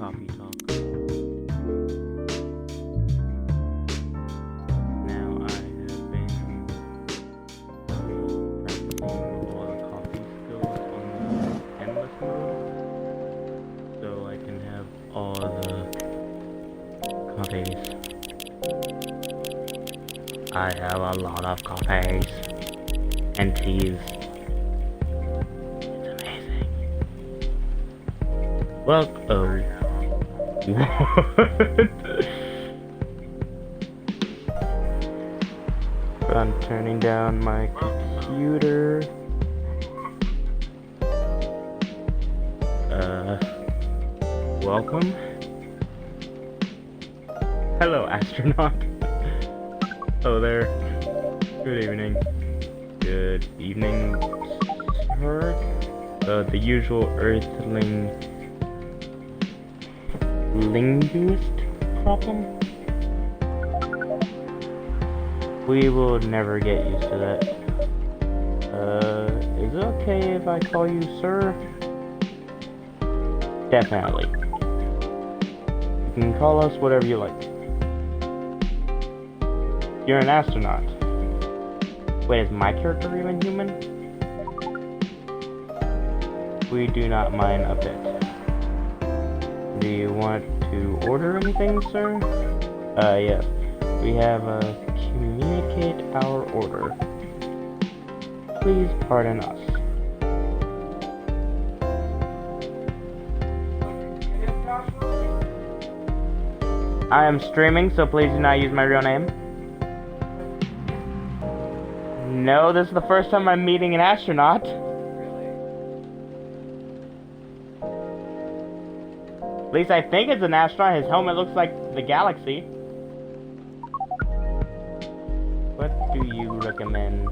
Coffee Talk. Now I have been practicing all the coffee skills on the endless mode, so I can have all the coffees. I have a lot of coffees and teas. It's amazing. Well, oh. What? I'm turning down my computer. Welcome. Hello, astronaut. Hello there. Good evening. Good evening, sir. The usual Earthling linguist problem? We will never get used to that. Is it okay if I call you sir? Definitely. You can call us whatever you like. You're an astronaut. Wait, is my character even human? We do not mind a bit. Do you want to order anything, sir? Yes. We have communicate our order. Please pardon us. I am streaming, so please do not use my real name. No, this is the first time I'm meeting an astronaut. At least I think it's an astronaut. His helmet looks like the galaxy. What do you recommend?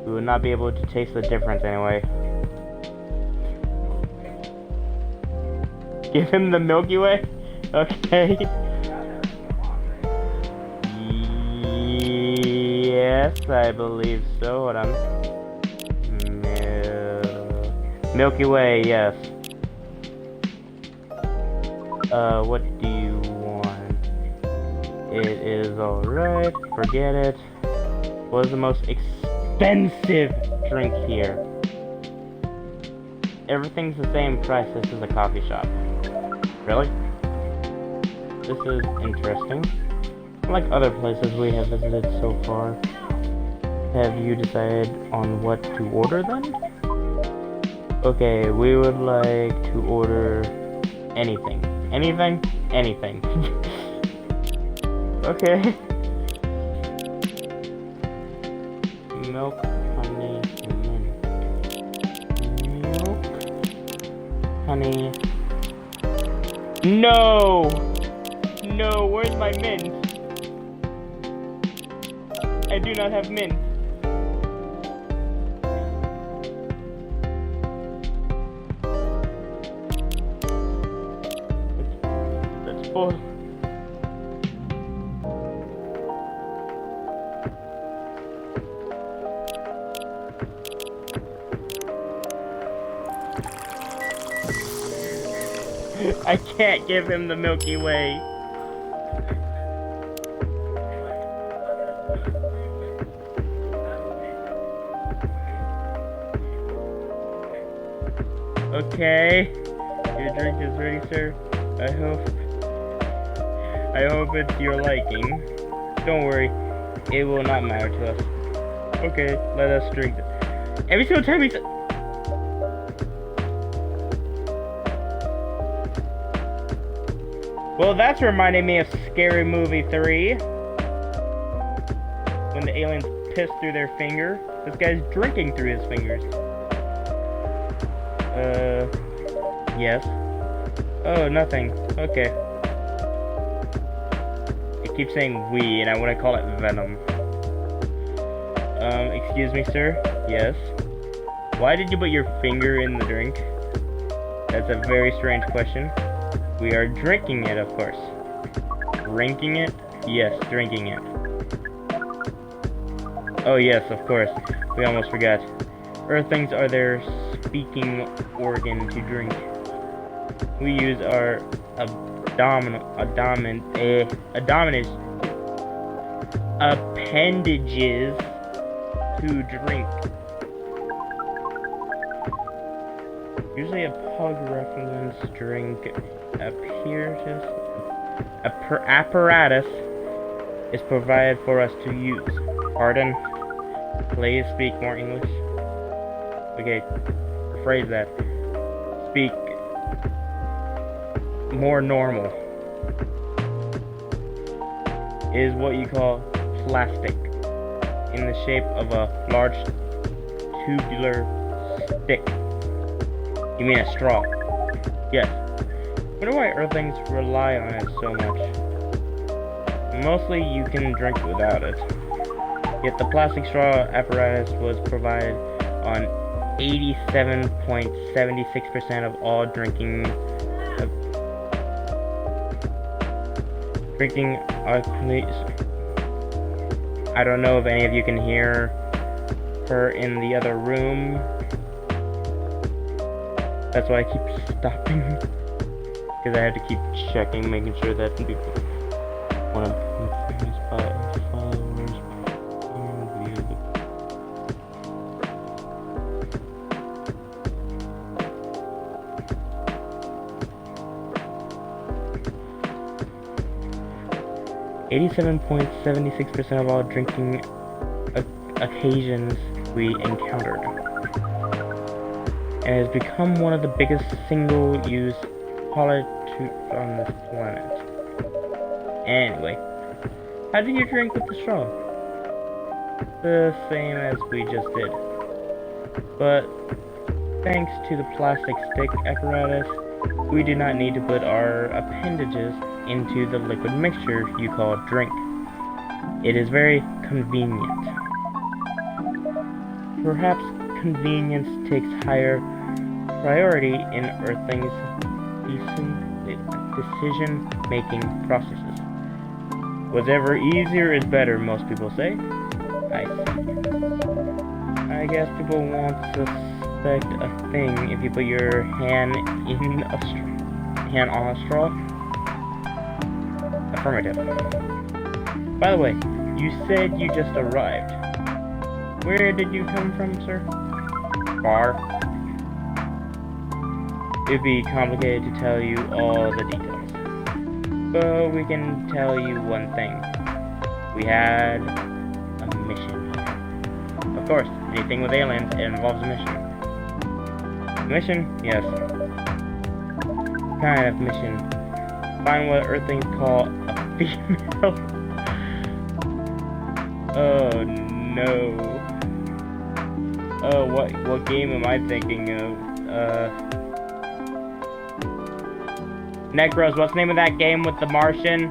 We will not be able to taste the difference anyway. Give him the Milky Way? Okay. Yes, I believe so. Hold on. Milky Way, yes. What do you want? It is alright. Forget it. What is the most expensive drink here? Everything's the same price. This is a coffee shop. Really? This is interesting. Like other places we have visited so far. Have you decided on what to order then? Okay, we would like to order anything. Anything? Anything. Okay. Milk, honey, mint. Milk, honey. No! No, where's my mint? I do not have mint. That's full. I can't give him the Milky Way. Okay, your drink is ready, sir. I hope it's your liking. Don't worry, it will not matter to us. Okay, let us drink it. Every single time he's... Well, that's reminding me of Scary Movie 3. When the aliens piss through their finger. This guy's drinking through his fingers. Yes. Oh, nothing. Okay. It keeps saying we, and I want to call it Venom. Excuse me, sir? Yes? Why did you put your finger in the drink? That's a very strange question. We are drinking it, of course. Drinking it? Yes, drinking it. Oh yes, of course. We almost forgot. Earthlings are their speaking organ to drink. we use our appendages to drink. Usually a pug reference drink apparatus is provided for us to use. Pardon? Please speak more English. Okay, rephrase that. Speak more normal. Is what you call plastic, in the shape of a large tubular stick. You mean a straw? Yes. Wonder why Earthlings rely on it so much. Mostly you can drink without it. Yet the plastic straw apparatus was provided on 87.76% of all drinking I don't know if any of you can hear her in the other room. That's why I keep stopping. Because I have to keep checking, making sure that people want to famous followers view the 87.76% of all drinking occasions we encountered, and has become one of the biggest single-use pollutants on this planet. Anyway, how do you drink with the straw? The same as we just did. But thanks to the plastic stick apparatus, we do not need to put our appendages into the liquid mixture you call drink. It is very convenient. Perhaps convenience takes higher priority in Earthlings' decision-making processes. Whatever easier is better, most people say. I see. I guess people won't suspect a thing if you put your hand on a straw. Affirmative. By the way, you said you just arrived. Where did you come from, sir? Far. It'd be complicated to tell you all the details. But we can tell you one thing. We had a mission here. Of course, anything with aliens, it involves a mission. Mission? Yes. Kind of mission. Find what Earthlings call a female. Oh no. Oh, what game am I thinking of? Necros, what's the name of that game with the Martian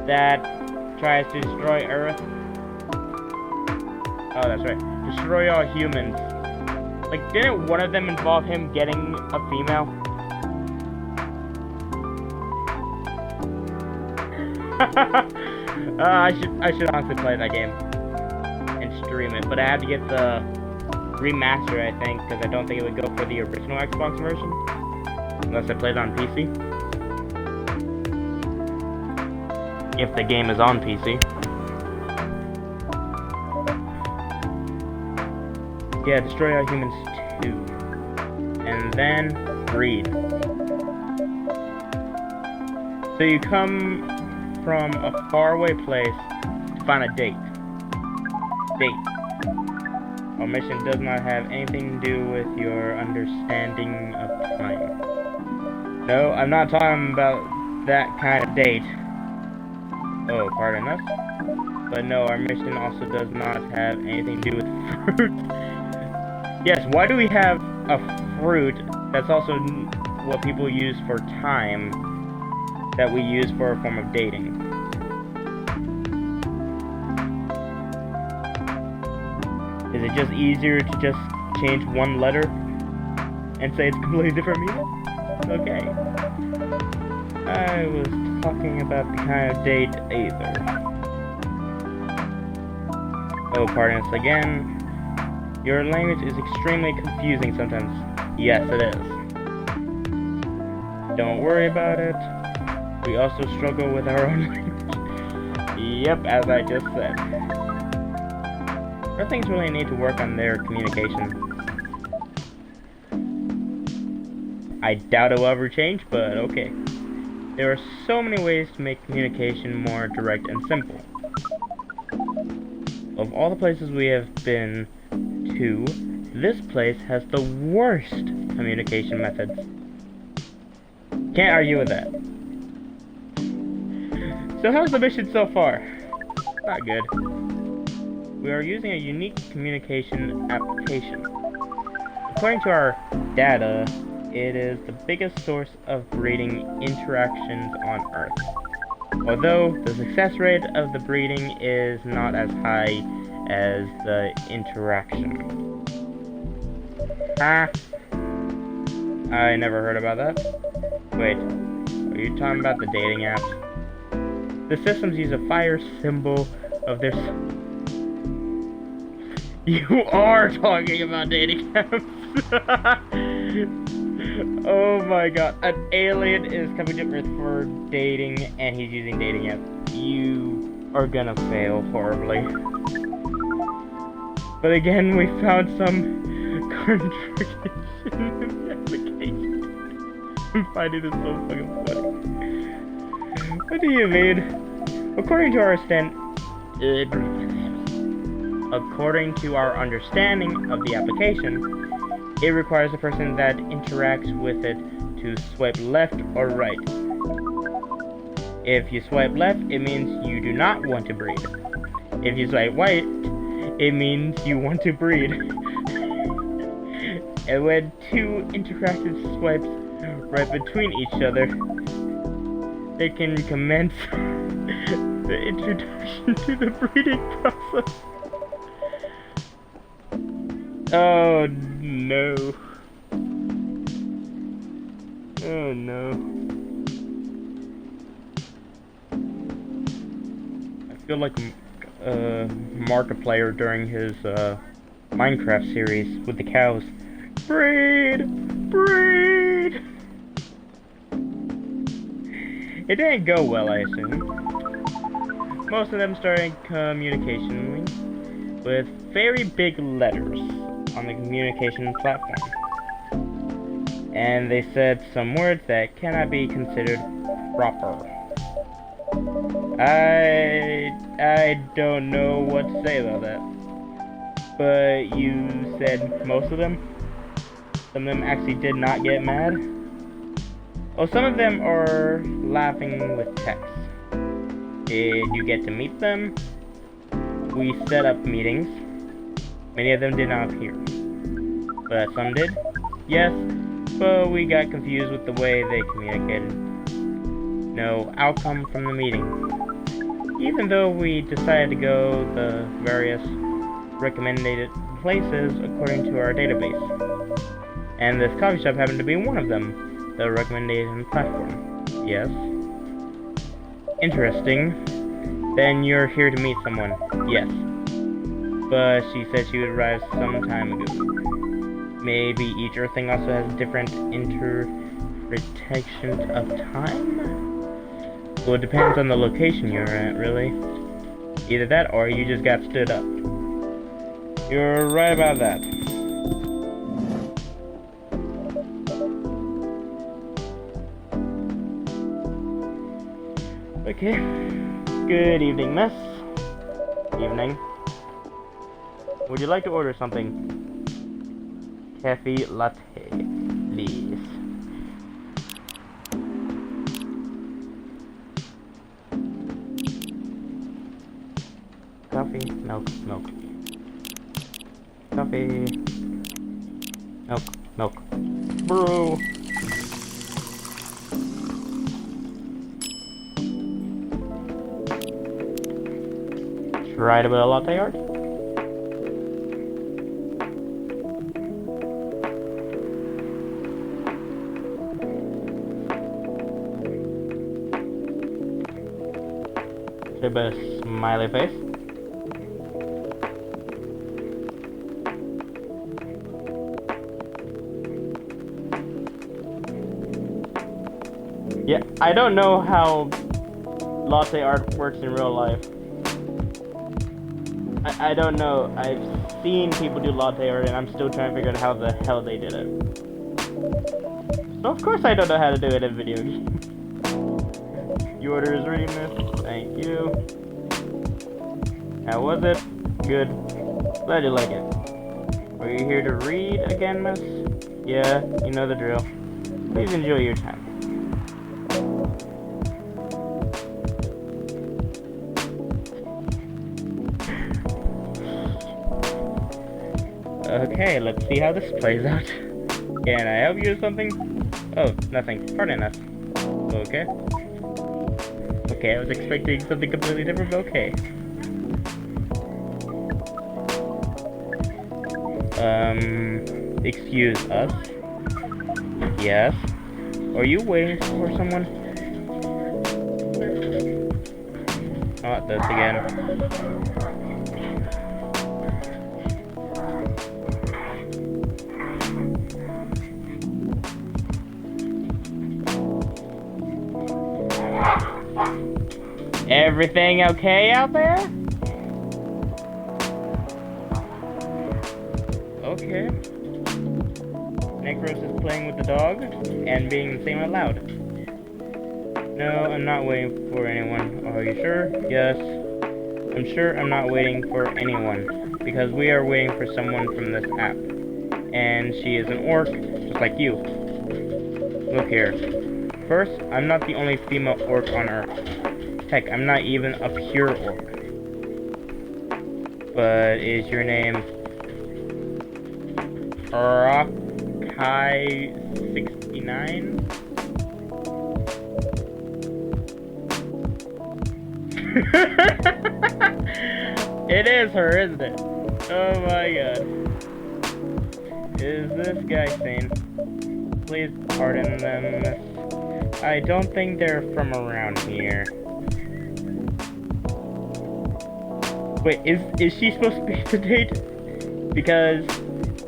that tries to destroy Earth? Oh, that's right. Destroy all humans. Like, didn't one of them involve him getting a female? I should honestly play that game and stream it, but I have to get the remaster, I think, because I don't think it would go for the original Xbox version unless I play it on PC. If the game is on PC. Yeah, destroy all humans too, and then breed. So you come from a faraway place to find a date. Our mission does not have anything to do with your understanding of time. No, I'm not talking about that kind of date. Oh, pardon us. But no, our mission also does not have anything to do with fruit. Yes, why do we have a fruit that's also what people use for time that we use for a form of dating? Is it just easier to just change one letter and say it's completely different meaning? Okay. I was talking about the kind of date either. Oh, pardon us again. Your language is extremely confusing sometimes. Yes, it is. don't worry about it. We also struggle with our own language. Yep, as I just said. Our things really need to work on their communication. I doubt it will ever change, but okay. There are so many ways to make communication more direct and simple. Of all the places we have been to, this place has the worst communication methods. Can't argue with that. So how's the mission so far? Not good. We are using a unique communication application. According to our data, it is the biggest source of breeding interactions on Earth. Although the success rate of the breeding is not as high as the interaction. Ah, I never heard about that. Wait, are you talking about the dating apps? The systems use a fire symbol of their... You are talking about dating apps! Oh my god, an alien is coming to Earth for dating, and he's using dating apps. You are gonna fail horribly. But again, we found some contradiction in the application. I'm finding it so fucking funny. What do you mean? According to our understanding of the application, it requires the person that interacts with it to swipe left or right. If you swipe left, it means you do not want to breed. If you swipe right, it means you want to breed. And when two interactive swipes right between each other, they can commence the introduction to the breeding process. Oh no. Oh no. I feel like Markiplier during his Minecraft series with the cows. Breed! Breed! It didn't go well, I assume. Most of them started communication with very big letters on the communication platform. And they said some words that cannot be considered proper. I don't know what to say about that. But you said most of them? Some of them actually did not get mad? Oh, some of them are laughing with text. Did you get to meet them? We set up meetings. Many of them did not appear. But some did? Yes, but we got confused with the way they communicated. No outcome from the meeting. Even though we decided to go the various recommended places according to our database. And this coffee shop happened to be one of them, the recommendation platform. Yes. Interesting. Then you're here to meet someone. Yes. But she said she would arrive some time ago. Maybe each Earthling also has different interpretations of time? Well, it depends on the location you're at, really. Either that, or you just got stood up. You're right about that. Okay. Good evening, miss. Evening. Would you like to order something? Cafe latte, please. Coffee, milk, milk. Coffee, milk, milk. Brew. Tried a bit of latte art? A bit of smiley face. Yeah, I don't know how latte art works in real life. I don't know. I've seen people do latte art and I'm still trying to figure out how the hell they did it. So of course I don't know how to do it in video games. Your order is ready, miss. Thank you. How was it? Good. Glad you like it. Are you here to read again, miss? Yeah, you know the drill. Please enjoy your time. Okay, let's see how this plays out. Can I help you with something? Oh, nothing. Pardon us. Okay. Okay, I was expecting something completely different, but okay. Excuse us? Yes? Are you waiting for someone? Not this again. Everything okay out there? Okay. Necros is playing with the dog and being the same out loud. No, I'm not waiting for anyone. Are you sure? Yes. I'm sure I'm not waiting for anyone because we are waiting for someone from this app. And she is an orc, just like you. Look here. First, I'm not the only female orc on Earth. Heck, I'm not even a pure orc. But is your name Rockhi69? It is her, isn't it? Oh my god. Is this guy sane? Please pardon them. I don't think they're from around here. Wait, is she supposed to be to date? Because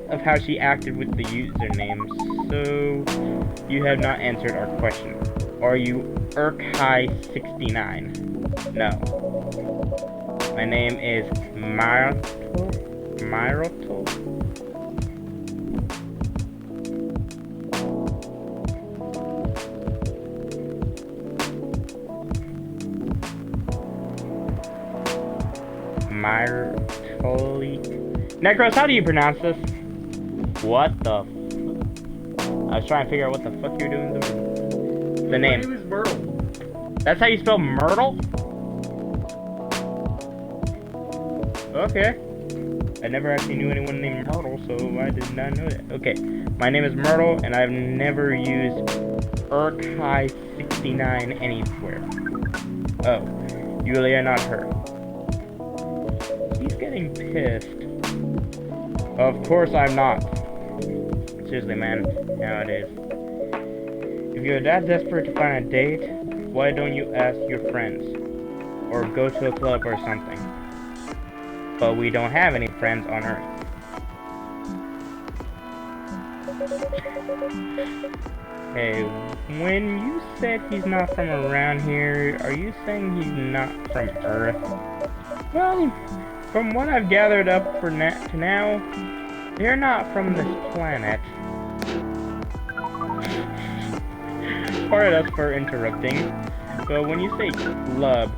of how she acted with the username. So, you have not answered our question. Are you Urkhai69? No. My name is Myroto? Myrtoli. Necros, how do you pronounce this? What the f... I was trying to figure out what the fuck you're doing. The name. My name is Myrtle. That's how you spell Myrtle? Okay. I never actually knew anyone named Myrtle, so I did not know that. Okay. My name is Myrtle, and I've never used Urkhai69 anywhere. Oh. You really are not her. He's getting pissed. Of course I'm not. Seriously, man. Nowadays. If you're that desperate to find a date, why don't you ask your friends? Or go to a club or something. But we don't have any friends on Earth. Hey, when you said he's not from around here, are you saying he's not from Earth? Well, from what I've gathered up to now, they're not from this planet. Pardon us for interrupting, but when you say club,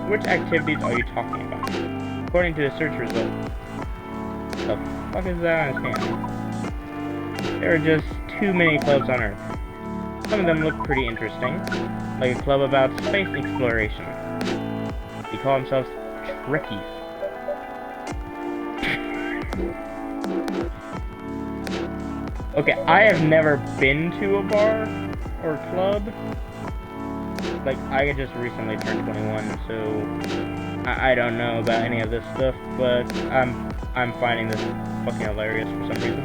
which activities are you talking about? According to the search result. The fuck is that on his hand? There are just too many clubs on Earth. Some of them look pretty interesting, like a club about space exploration. They call themselves Trekkies. Okay, I have never been to a bar or club. Like, I just recently turned 21, so I don't know about any of this stuff, but I'm finding this fucking hilarious for some reason.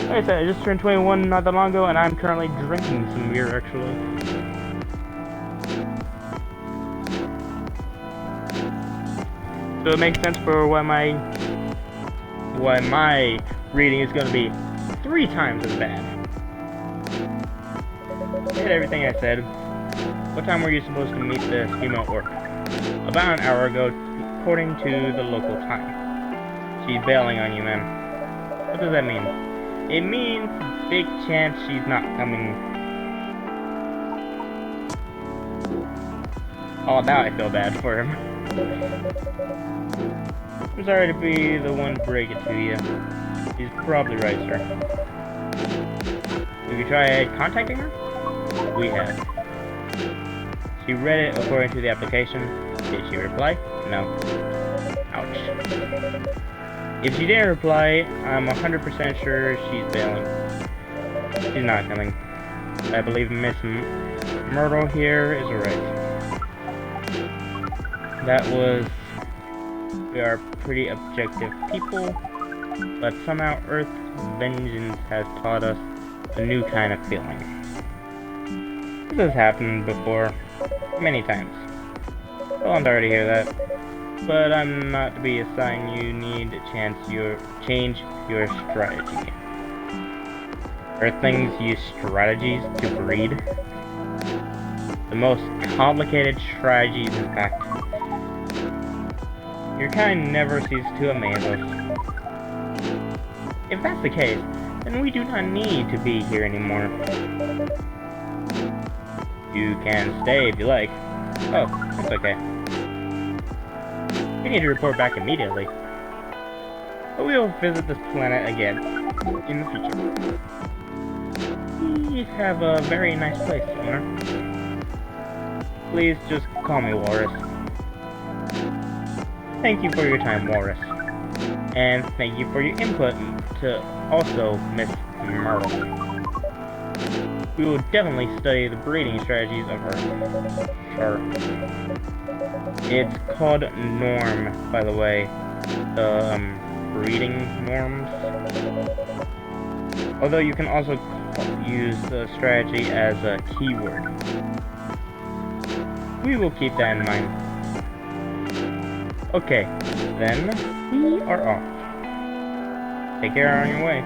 Like I said, I just turned 21 not that long ago, and I'm currently drinking some beer, actually. So it makes sense for why my reading is going to be 3 times as bad. did everything I said. What time were you supposed to meet this female orc? About an hour ago, according to the local time. She's bailing on you, man. What does that mean? It means big chance she's not coming. Oh, now I feel bad for him. I'm sorry to be the one to break it to you. He's probably right, sir. Have you tried contacting her? We have. She read it according to the application. Did she reply? No. Ouch. If she didn't reply, I'm 100% sure she's bailing. She's not coming. I believe Miss Myrtle here is right. We are pretty objective people, but somehow Earth's vengeance has taught us a new kind of feeling. This has happened before, many times. Well, I'm sorry to hear that, but I'm not to be a sign you need to change your strategy. Earthlings use strategies to breed. The most complicated strategies, in fact. Your kind never ceases to amaze us. If that's the case, then we do not need to be here anymore. You can stay if you like. Oh, that's okay. We need to report back immediately. But we will visit this planet again in the future. We have a very nice place, owner. Please just call me Walrus. Thank you for your time, Walrus. And thank you for your input to also Miss Myrtle. We will definitely study the breeding strategies of her. Sure. It's called Norm, by the way. The breeding norms. Although you can also use the strategy as a keyword. We will keep that in mind. Okay, then we are off. Take care on your way.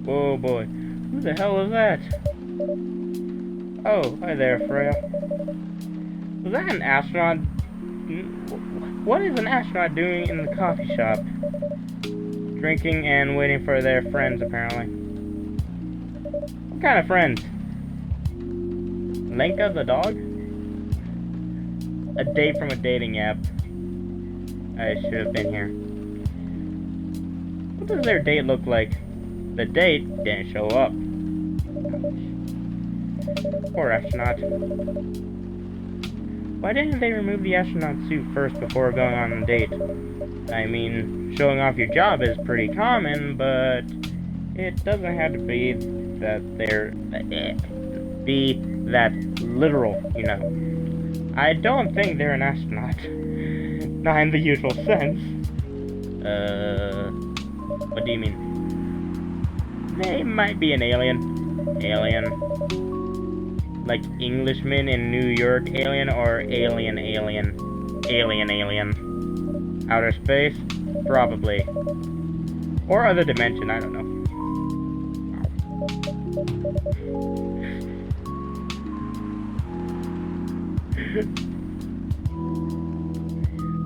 Oh boy, who the hell is that? Oh, hi there, Freya. Was that an astronaut? What is an astronaut doing in the coffee shop? Drinking and waiting for their friends, apparently. What kind of friends? Lenka the dog? A date from a dating app. I should have been here. What does their date look like? The date didn't show up. Poor astronaut. Why didn't they remove the astronaut suit first before going on a date? I mean, showing off your job is pretty common, but it doesn't have to be that that literal, you know. I don't think they're an astronaut. Not in the usual sense. What do you mean? They might be an alien. Alien. Like Englishman in New York alien, or alien. Alien. Outer space? Probably. Or other dimension, I don't know.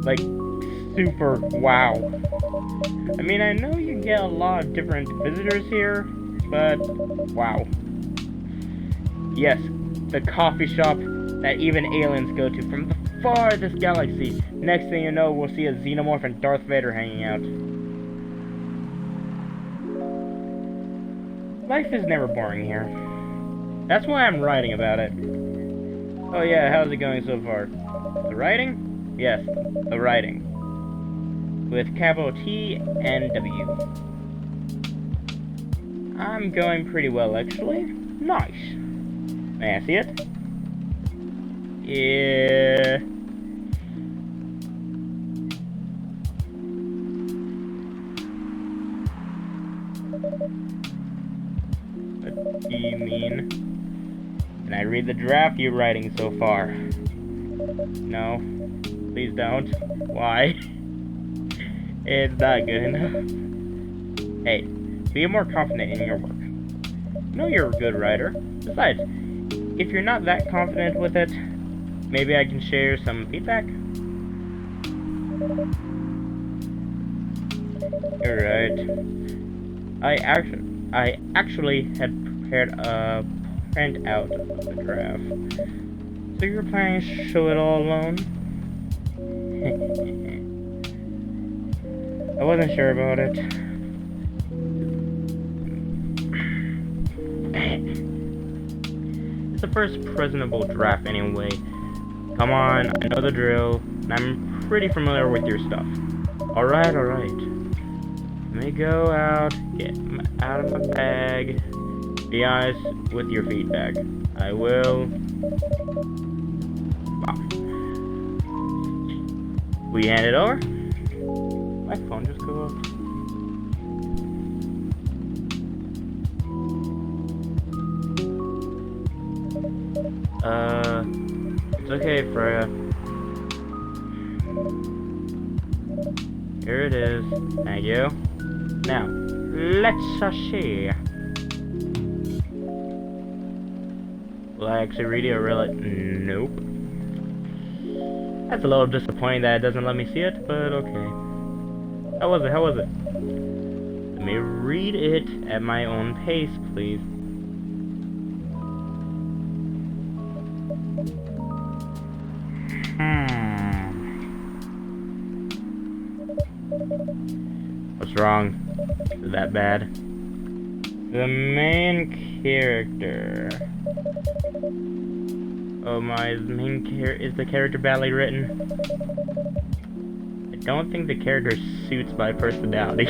Like, super wow. I mean, I know you get a lot of different visitors here, but wow. Yes, the coffee shop that even aliens go to from the farthest galaxy. Next thing you know, we'll see a xenomorph and Darth Vader hanging out. Life is never boring here. That's why I'm writing about it. Oh yeah, how's it going so far? The writing? Yes, the writing. With capital T and W. I'm going pretty well, actually. Nice. May I see it? Yeah. What do you mean? Can I read the draft you're writing so far? No. Please don't. Why? It's not good enough. Hey, be more confident in your work. I know you're a good writer. Besides, if you're not that confident with it, maybe I can share some feedback? You're right. I actually had prepared a printout of the draft. So you're planning to show it all alone? I wasn't sure about it. It's the first presentable draft anyway. Come on, I know the drill, and I'm pretty familiar with your stuff. Alright. Let me go out, get out of my bag. Be honest with your feedback. I will. We hand it over? My phone just go off. It's okay, Freya. Here it is. Thank you. Now, let's see. Will I actually read it or will it? Nope. That's a little disappointing that it doesn't let me see it, but okay. How was it? Let me read it at my own pace, please. What's wrong? Is it that bad? The main character. Oh my, is the character badly written? I don't think the character suits my personality.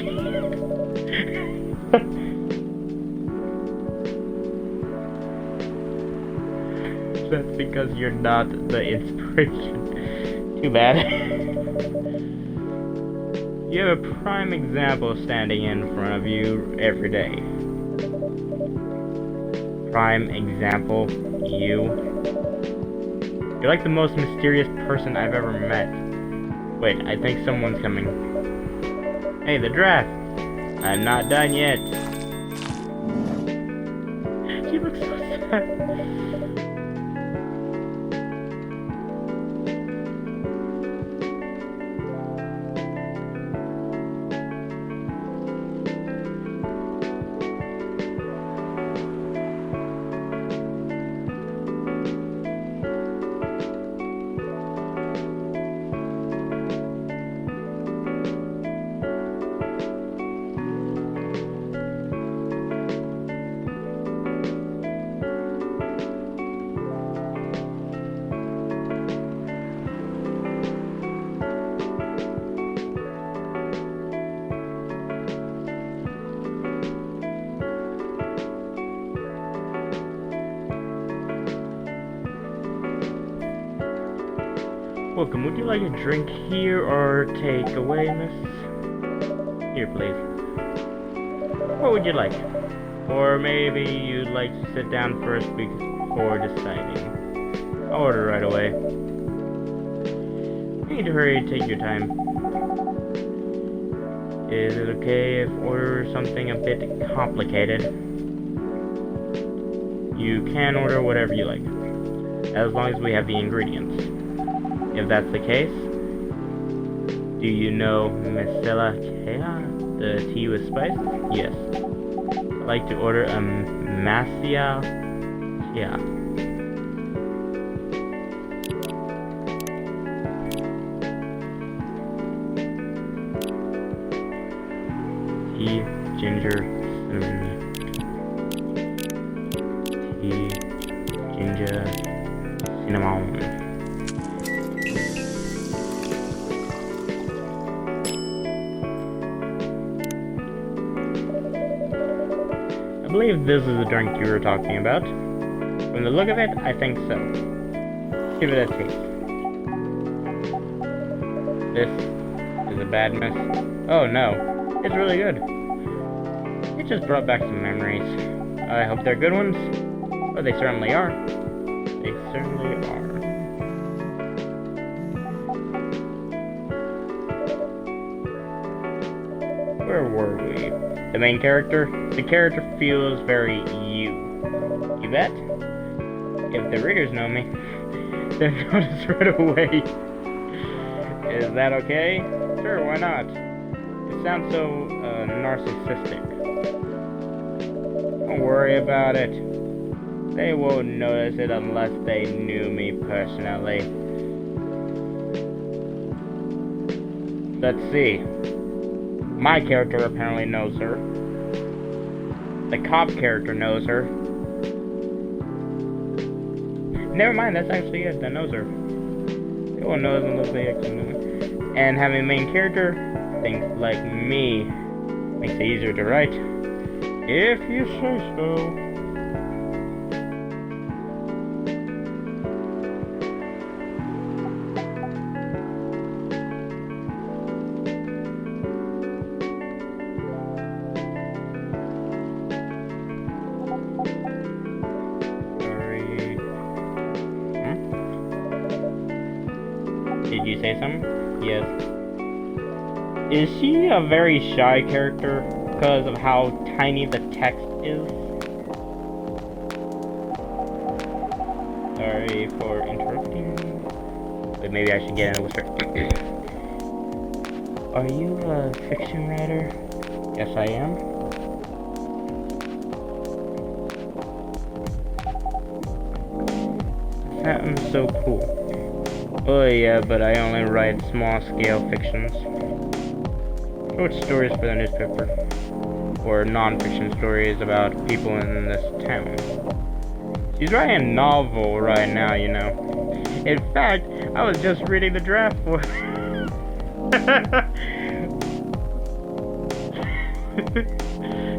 That's because you're not the inspiration. Too bad. You have a prime example standing in front of you every day. Prime example, you. You're like the most mysterious person I've ever met. Wait, I think someone's coming. Hey, the draft! I'm not done yet. She looks so sad. Welcome, would you like a drink here or take away, miss? Here, please. What would you like? Or maybe you'd like to sit down first before deciding. I'll order right away. You need to hurry, take your time. Is it okay if I order something a bit complicated? You can order whatever you like, as long as we have the ingredients. If that's the case, do you know Masala Kea, the tea with spice? Yes. I'd like to order a Masala Kea. Tea, ginger, cinnamon. Tea, ginger, cinnamon. I believe this is the drink you were talking about. From the look of it, I think so. Give it a taste. This is a bad mess. Oh no, it's really good. It just brought back some memories. I hope they're good ones. But they certainly are. They certainly are. Where were we? The main character? The character feels very you. You bet? If the readers know me, they'll notice right away. Is that okay? Sure, why not? It sounds so, narcissistic. Don't worry about it. They won't notice it unless they knew me personally. Let's see. My character apparently knows her. The cop character knows her. Never mind, that's actually it. That knows her. They won't know it unless they actually know her. And having a main character, things like me, makes it easier to write. If you say so. Did you say something? Yes. Is she a very shy character because of how tiny the text is? Sorry for interrupting. But maybe I should get in with her. Are you a fiction writer? Yes, I am. Sounds so cool. Oh yeah, but I only write small-scale fictions. Short stories for the newspaper. Or non-fiction stories about people in this town. She's writing a novel right now, you know. In fact, I was just reading the draft for it.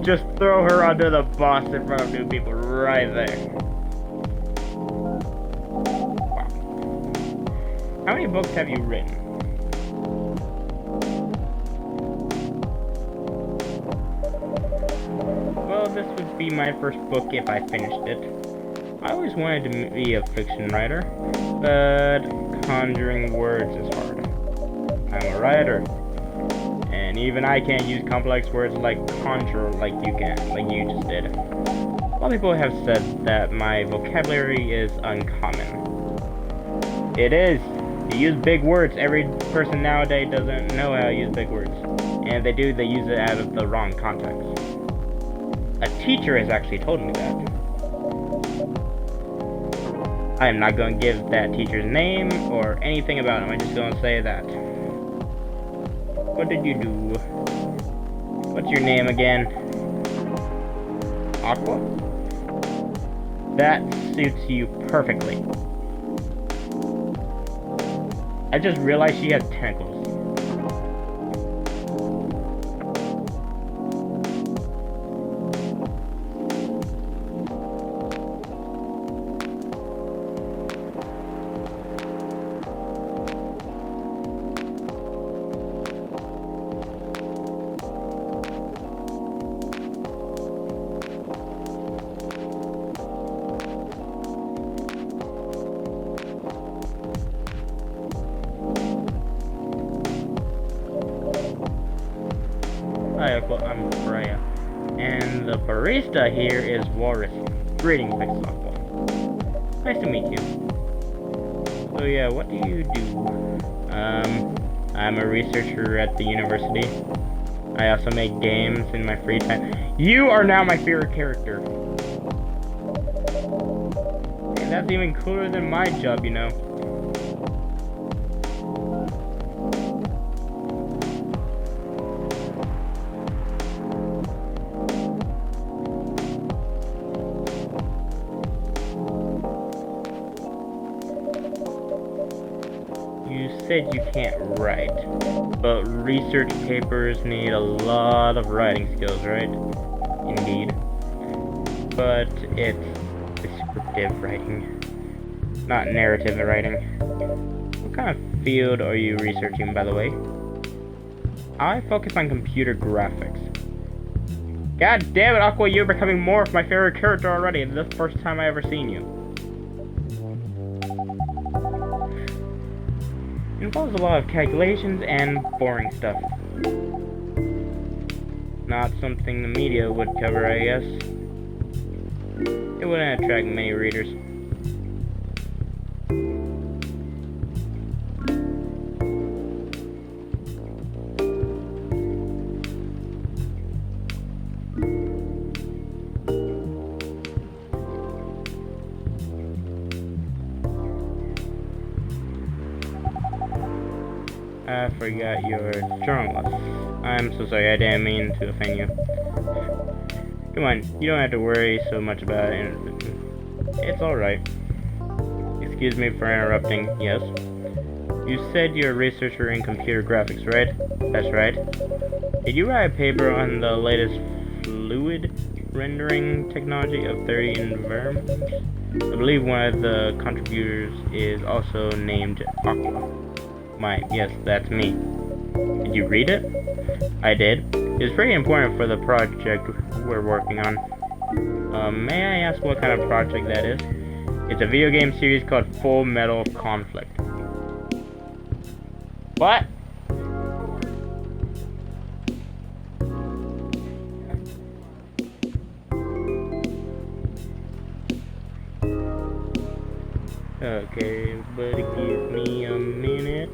Just throw her under the bus in front of new people right there. How many books have you written? Well, this would be my first book if I finished it. I always wanted to be a fiction writer, but conjuring words is hard. I'm a writer, and even I can't use complex words like conjure like you can, like you just did. A lot of people have said that my vocabulary is uncommon. It is. You use big words. Every person nowadays doesn't know how to use big words. And if they do, they use it out of the wrong context. A teacher has actually told me that. I am not going to give that teacher's name or anything about him. I'm just going to say that. What did you do? What's your name again? Aqua? That suits you perfectly. I just realized she has tentacles. Hi, I'm Freya, and the barista here is Walrus. Greetings, Pixel Aqua. Nice to meet you. So yeah, what do you do? I'm a researcher at the university. I also make games in my free time. You are now my favorite character. And that's even cooler than my job, you know. You said you can't write, but research papers need a lot of writing skills, right? Indeed. But it's descriptive writing, not narrative writing. What kind of field are you researching, by the way? I focus on computer graphics. God damn it, Aqua, you're becoming more of my favorite character already. This is the first time I ever seen you. It involves a lot of calculations and boring stuff. Not something the media would cover, I guess. It wouldn't attract many readers. I forgot you're a journalist. I'm so sorry, I didn't mean to offend you. Come on, you don't have to worry so much about it. It's alright. Excuse me for interrupting, yes? You said you're a researcher in computer graphics, right? That's right. Did you write a paper on the latest fluid rendering technology of 30 environments? I believe one of the contributors is also named Aqua. Yes, that's me. Did you read it? I did. It's pretty important for the project we're working on. May I ask what kind of project that is? It's a video game series called Full Metal Conflict. What? Okay, buddy, give me a minute.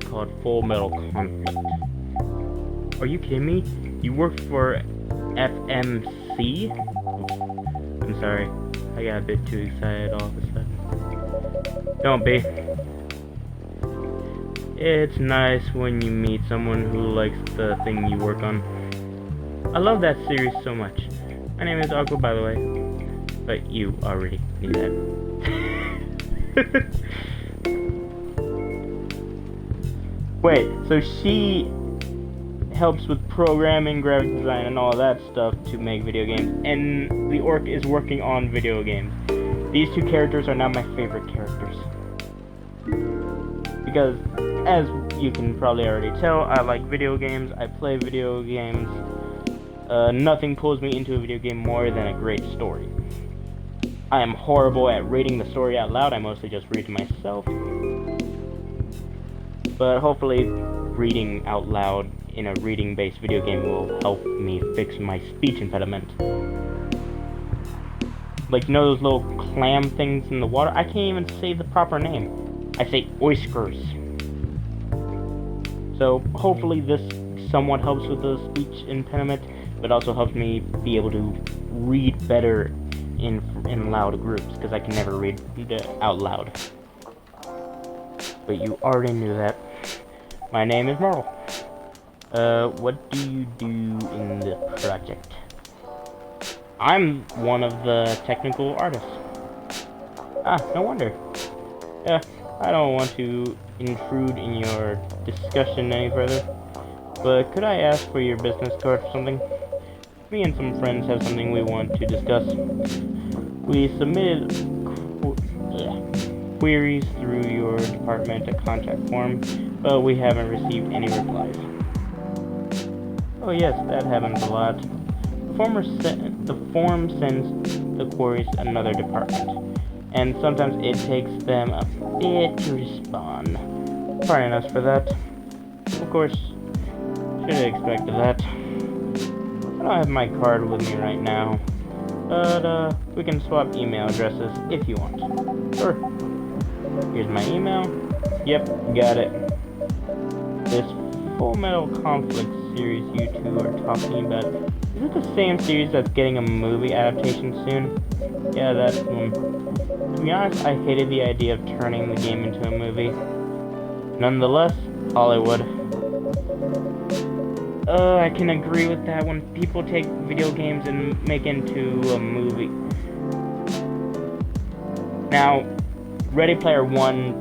Called Full Metal Conflict. Are you kidding me? You work for FMC? I'm sorry, I got a bit too excited all of a sudden. Don't be. It's nice when you meet someone who likes the thing you work on. I love that series so much. My name is Aqua, by the way, but you already knew that. Wait, so she helps with programming, graphic design, and all that stuff to make video games, and the orc is working on video games. These two characters are now my favorite characters. Because, as you can probably already tell, I like video games, I play video games. Nothing pulls me into a video game more than a great story. I am horrible at reading the story out loud, I mostly just read to myself. But hopefully, reading out loud in a reading-based video game will help me fix my speech impediment. Like, you know those little clam things in the water? I can't even say the proper name. I say oysters. So, hopefully this somewhat helps with the speech impediment, but also helps me be able to read better in loud groups, because I can never read out loud. But you already knew that. My name is Merle. What do you do in the project? I'm one of the technical artists. Ah, no wonder. Yeah, I don't want to intrude in your discussion any further, but could I ask for your business card or something? Me and some friends have something we want to discuss. We submitted queries through your department a contact form, but we haven't received any replies. Oh yes, that happens a lot. The form sends the queries to another department, and sometimes it takes them a bit to respond. Pardon us for that. Of course, should have expected that. I don't have my card with me right now, but we can swap email addresses if you want. Sure. Here's my email. Yep, got it. This Full Metal Conflict series you two are talking about, is it the same series that's getting a movie adaptation soon? Yeah, that one. To be honest, I hated the idea of turning the game into a movie. Nonetheless, Hollywood. I can agree with that. When people take video games and make into a movie. Now, Ready Player One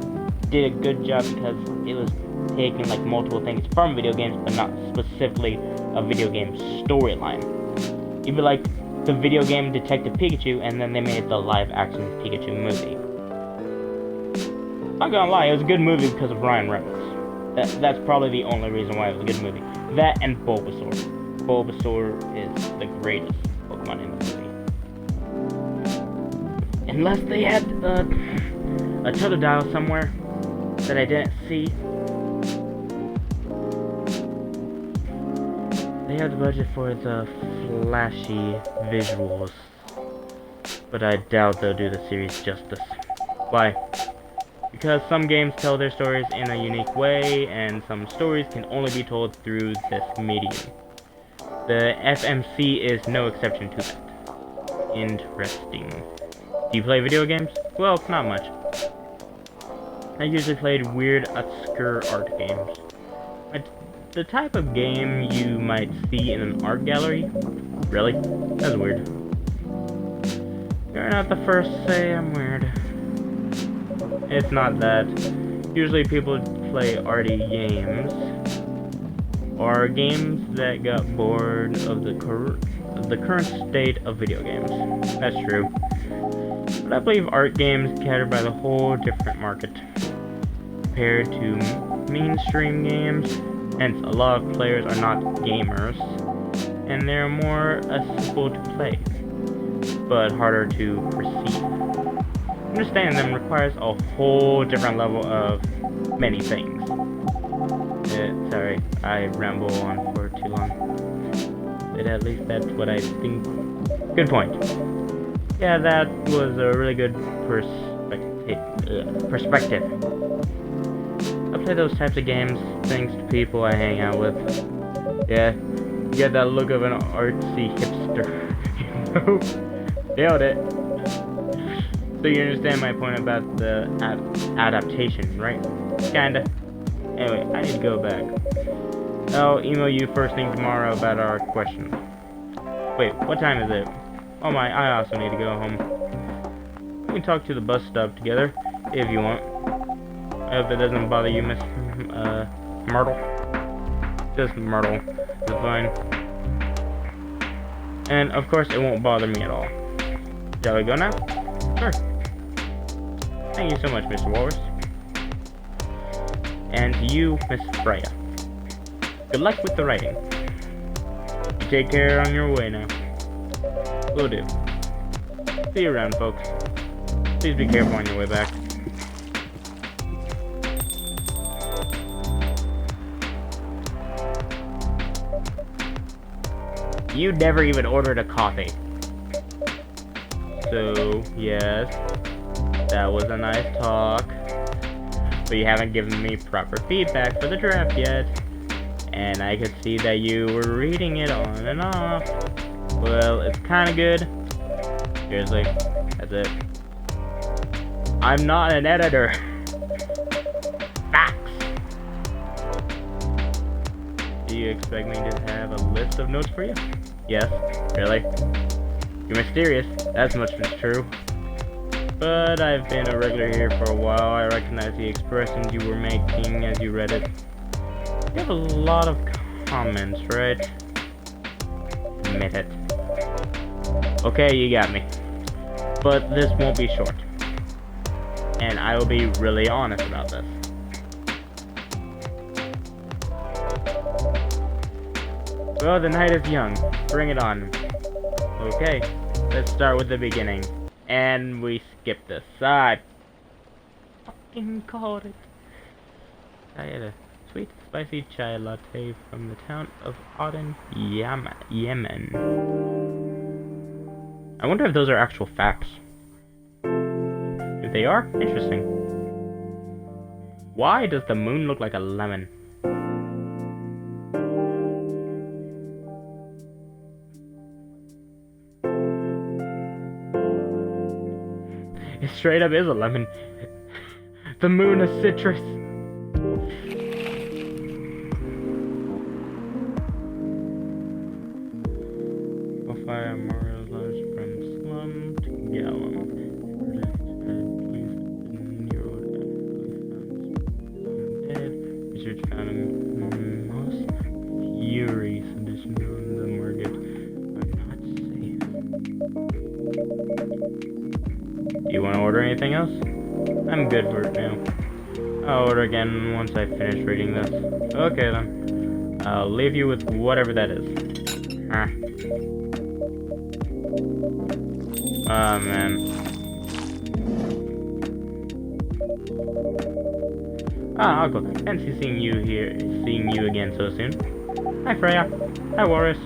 did a good job because it was taking like multiple things from video games, but not specifically a video game storyline. Even like the video game Detective Pikachu, and then they made the live-action Pikachu movie. Not gonna lie, it was a good movie because of Ryan Reynolds. That's probably the only reason why it was a good movie. That and Bulbasaur. Bulbasaur is the greatest Pokemon in the movie. Unless they had a Totodile somewhere that I didn't see. They have the budget for the flashy visuals, but I doubt they'll do the series justice. Why? Because some games tell their stories in a unique way, and some stories can only be told through this medium. The FMC is no exception to that. Interesting. Do you play video games? Well, not much. I usually played weird, obscure art games. The type of game you might see in an art gallery? Really? That's weird. You're not the first to say I'm weird. It's not that. Usually people play arty games, or games that got bored of the current state of video games. That's true. But I believe art games cater by the whole different market compared to mainstream games. Hence, a lot of players are not gamers, and they're more simple to play, but harder to perceive. Understanding them requires a whole different level of many things. Sorry, I ramble on for too long. But at least that's what I think. Good point. Yeah, that was a really good perspective. I play those types of games thanks to people I hang out with. Yeah, you get that look of an artsy hipster. Nailed it. So you understand my point about the adaptation, right? Kinda. Anyway, I need to go back. I'll email you first thing tomorrow about our question. Wait, what time is it? Oh my, I also need to go home. We can talk to the bus stop together, if you want. I hope it doesn't bother you, Miss Myrtle. Just Myrtle is fine. And of course, it won't bother me at all. Shall we go now? Sure. Thank you so much, Mr. Walrus. And to you, Miss Freya. Good luck with the writing. You take care on your way now. Will do. See you around, folks. Please be careful on your way back. You never even ordered a coffee. So, yes, that was a nice talk. But you haven't given me proper feedback for the draft yet. And I could see that you were reading it on and off. Well, it's kinda good. Seriously, that's it. I'm not an editor. Facts. Do you expect me to have a list of notes for you? Yes, really? You're mysterious, that's much is true. But I've been a regular here for a while. I recognize the expressions you were making as you read it. You have a lot of comments, right? Admit it. Okay, you got me. But this won't be short. And I will be really honest about this. Well, the night is young. Bring it on. Okay, let's start with the beginning. And we skip this. I fucking called it. I had a sweet, spicy chai latte from the town of Aden, Yemen. I wonder if those are actual facts. If they are, interesting. Why does the moon look like a lemon? It straight up is a lemon. The moon is citrus. anything else? I'm good for it now. I'll order again once I finish reading this. Okay then. I'll leave you with whatever that is. Oh man. Aqua. Fancy seeing you again so soon. Hi Freya. Hi Walrus.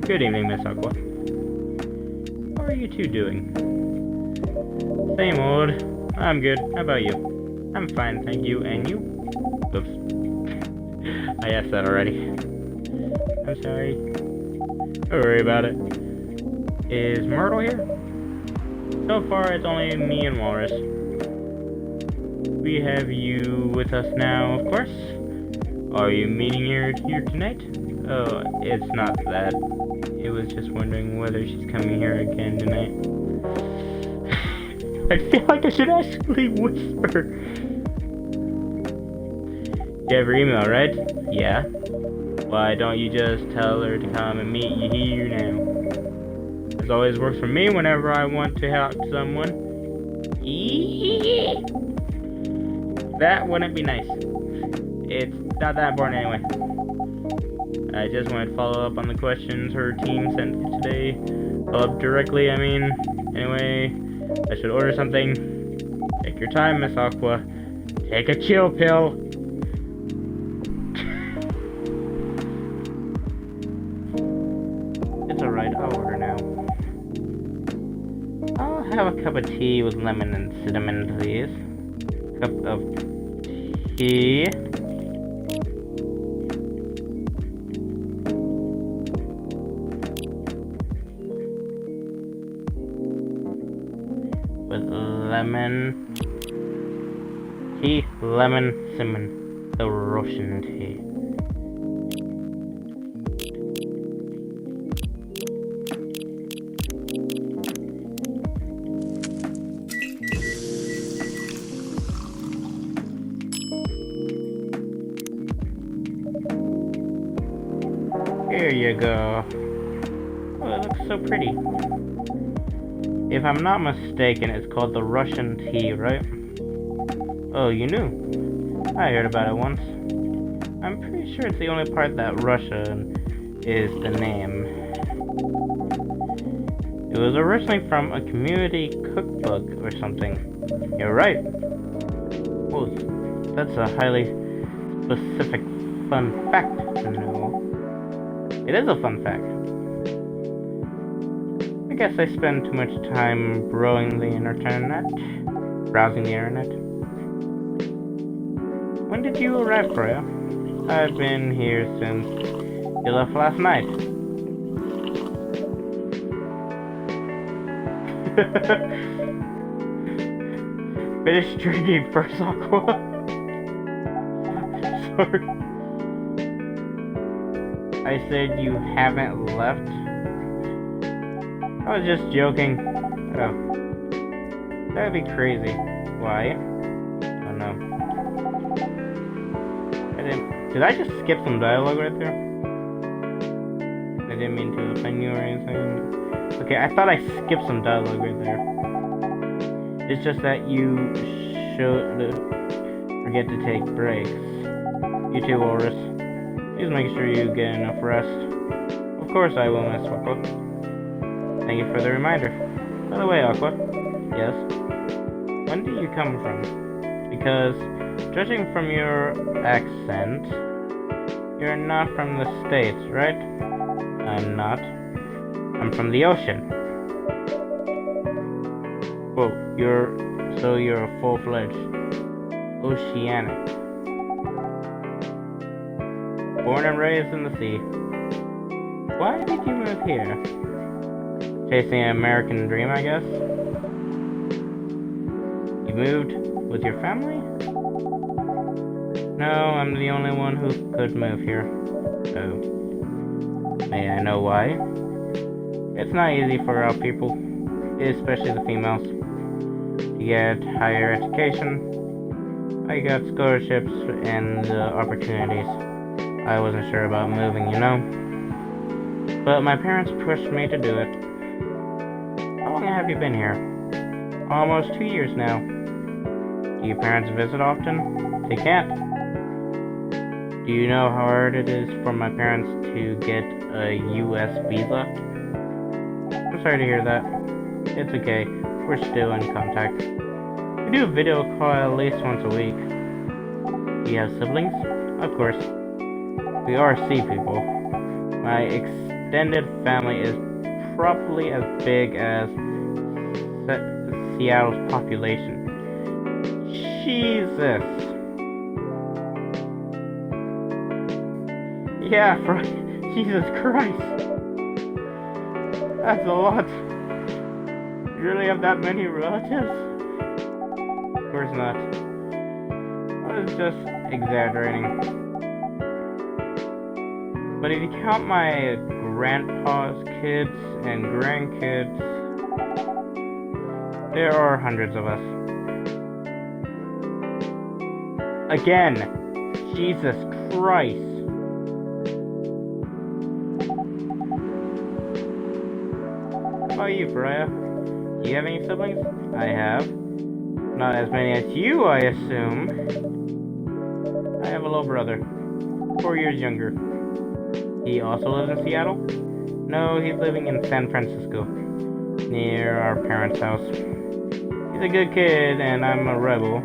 Good evening, Miss Aqua. How are you two doing? Same old. I'm good. How about you? I'm fine, thank you. And you? Oops. I asked that already. I'm sorry. Don't worry about it. Is Myrtle here? So far, it's only me and Walrus. We have you with us now, of course. Are you meeting her here tonight? Oh, it's not that. It was just wondering whether she's coming here again tonight. I feel like I should actually whisper. You have her email, right? Yeah. Why don't you just tell her to come and meet you here now? This always works for me whenever I want to help someone. That wouldn't be nice. It's not that important anyway. I just wanted to follow up on the questions her team sent today. Follow up directly, I mean. Anyway, I should order something. Take your time, Miss Aqua. Take a chill pill. It's alright, I'll order now. I'll have a cup of tea with lemon and cinnamon, please. Cup of tea. With lemon tea, lemon, cinnamon, the Russian tea. Here you go. Oh, it looks so pretty. If I'm not mistaken, it's called the Russian tea, right? Oh, you knew? I heard about it once. I'm pretty sure it's the only part that Russian is the name. It was originally from a community cookbook or something. You're right. Well, that's a highly specific fun fact to know. It is a fun fact. I guess I spend too much time browsing the internet. When did you arrive, Freya? I've been here since you left last night. Finish drinking first, Aqua. Sorry. I said you haven't left. I was just joking. Oh. That'd be crazy. Why? Oh no. Did I just skip some dialogue right there? I didn't mean to offend you or anything. Okay, I thought I skipped some dialogue right there. It's just that you should forget to take breaks. You too, Walrus. Please make sure you get enough rest. Of course I will, Miss Aqua. Thank you for the reminder. By the way, Aqua. Yes? When do you come from? Because, judging from your accent, you're not from the States, right? I'm not. I'm from the ocean. Whoa, you're a full-fledged oceanic. Born and raised in the sea. Why did you move here? Chasing an American dream, I guess? You moved with your family? No, I'm the only one who could move here. Oh. May I know why? It's not easy for our people, especially the females, to get higher education. I got scholarships and opportunities. I wasn't sure about moving, you know? But my parents pushed me to do it. How long have you been here? almost 2 years now. Do your parents visit often? They can't. Do you know how hard it is for my parents to get a US visa? I'm sorry to hear that. It's okay. We're still in contact. We do a video call at least once a week. Do you have siblings? Of course. We are sea people. My extended family is probably as big as Seattle's population. Jesus. Yeah, Jesus Christ. That's a lot. You really have that many relatives? Of course not. I was just exaggerating. But if you count my grandpa's kids and grandkids, there are hundreds of us. Again, Jesus Christ. How about you, Pariah? Do you have any siblings? I have. Not as many as you, I assume. I have a little brother, 4 years younger. He also lives in Seattle? No, he's living in San Francisco, near our parents' house. He's a good kid, and I'm a rebel.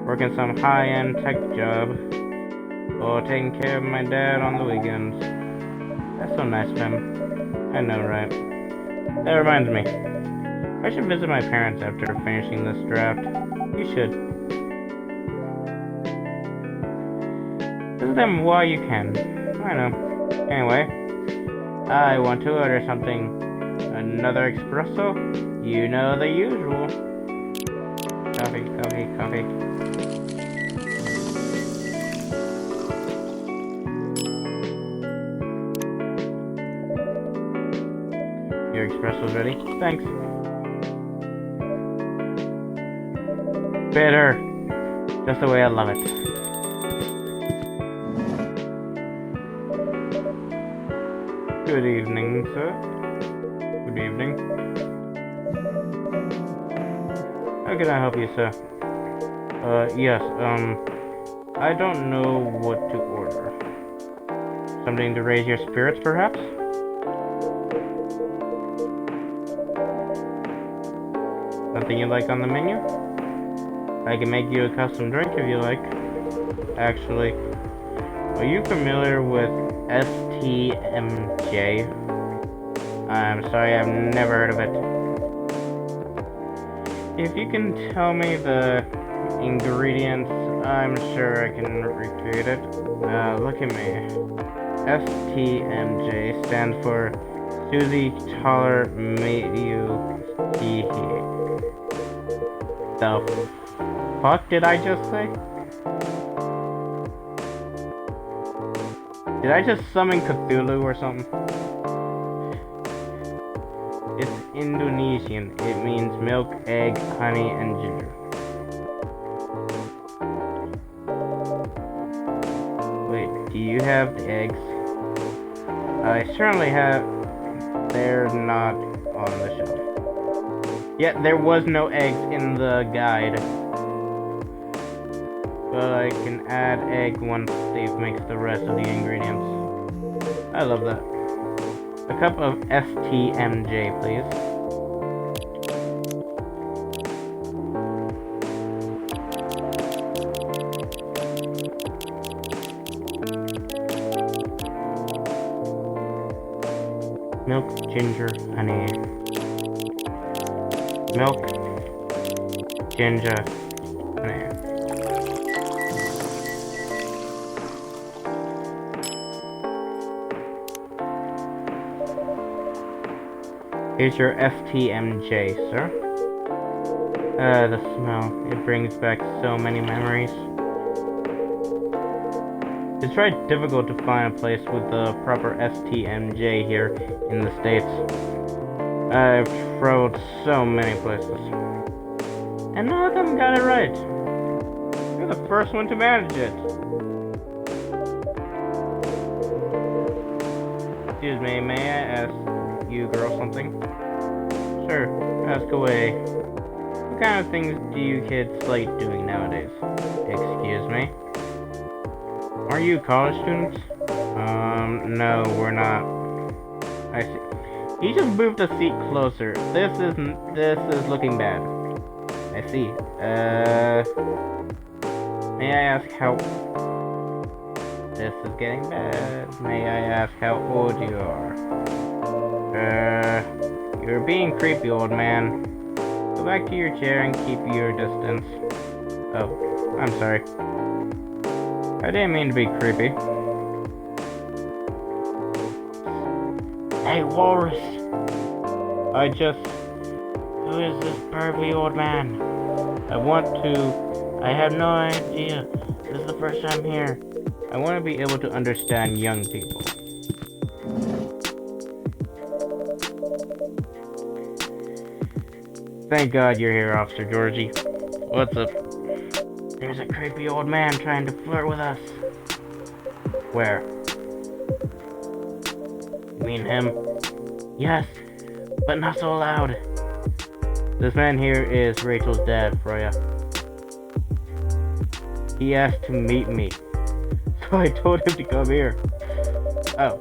Working some high-end tech job, or taking care of my dad on the weekends. That's so nice of him. I know, right? That reminds me. I should visit my parents after finishing this draft. You should. Visit them while you can. I know. Anyway, I want to order something. Another espresso? You know the usual. Coffee, coffee, coffee. Your espresso's ready? Thanks. Bitter. Just the way I love it. Good evening, sir. Good evening. How can I help you, sir? Yes, I don't know what to order. Something to raise your spirits, perhaps? Nothing you like on the menu? I can make you a custom drink if you like. Actually, are you familiar with STMJ? I'm sorry, I've never heard of it. If you can tell me the ingredients, I'm sure I can recreate it. Look at me. STMJ stands for Susie Taller Made You See. The fuck did I just say? Did I just summon Cthulhu or something? It's Indonesian. It means milk, egg, honey, and ginger. Wait, do you have the eggs? I certainly have. They're not on the shelf. Yet there was no eggs in the guide. But I can add egg once they've mixed the rest of the ingredients. I love that. A cup of STMJ, please. Milk, ginger, honey. Milk, ginger, honey. Here's your STMJ, sir. The smell. It brings back so many memories. It's very difficult to find a place with the proper STMJ here in the States. I've traveled so many places, and none of them got it right. You're the first one to manage it. Excuse me, may I ask you girl something? Sure, ask away. What kind of things do you kids like doing nowadays? Excuse me? Are you college students? No, we're not. I see. He just moved a seat closer. This is looking bad. I see. May I ask how... This is getting bad. May I ask how old you are? You're being creepy, old man. Go back to your chair and keep your distance. Oh, I'm sorry. I didn't mean to be creepy. Hey, Walrus! Who is this pervy old man? I have no idea. This is the first time here. I want to be able to understand young people. Thank God you're here, Officer Georgie. What's up? There's a creepy old man trying to flirt with us. Where? You mean him? Yes, but not so loud. This man here is Rachel's dad, Freya. He asked to meet me, so I told him to come here. Oh.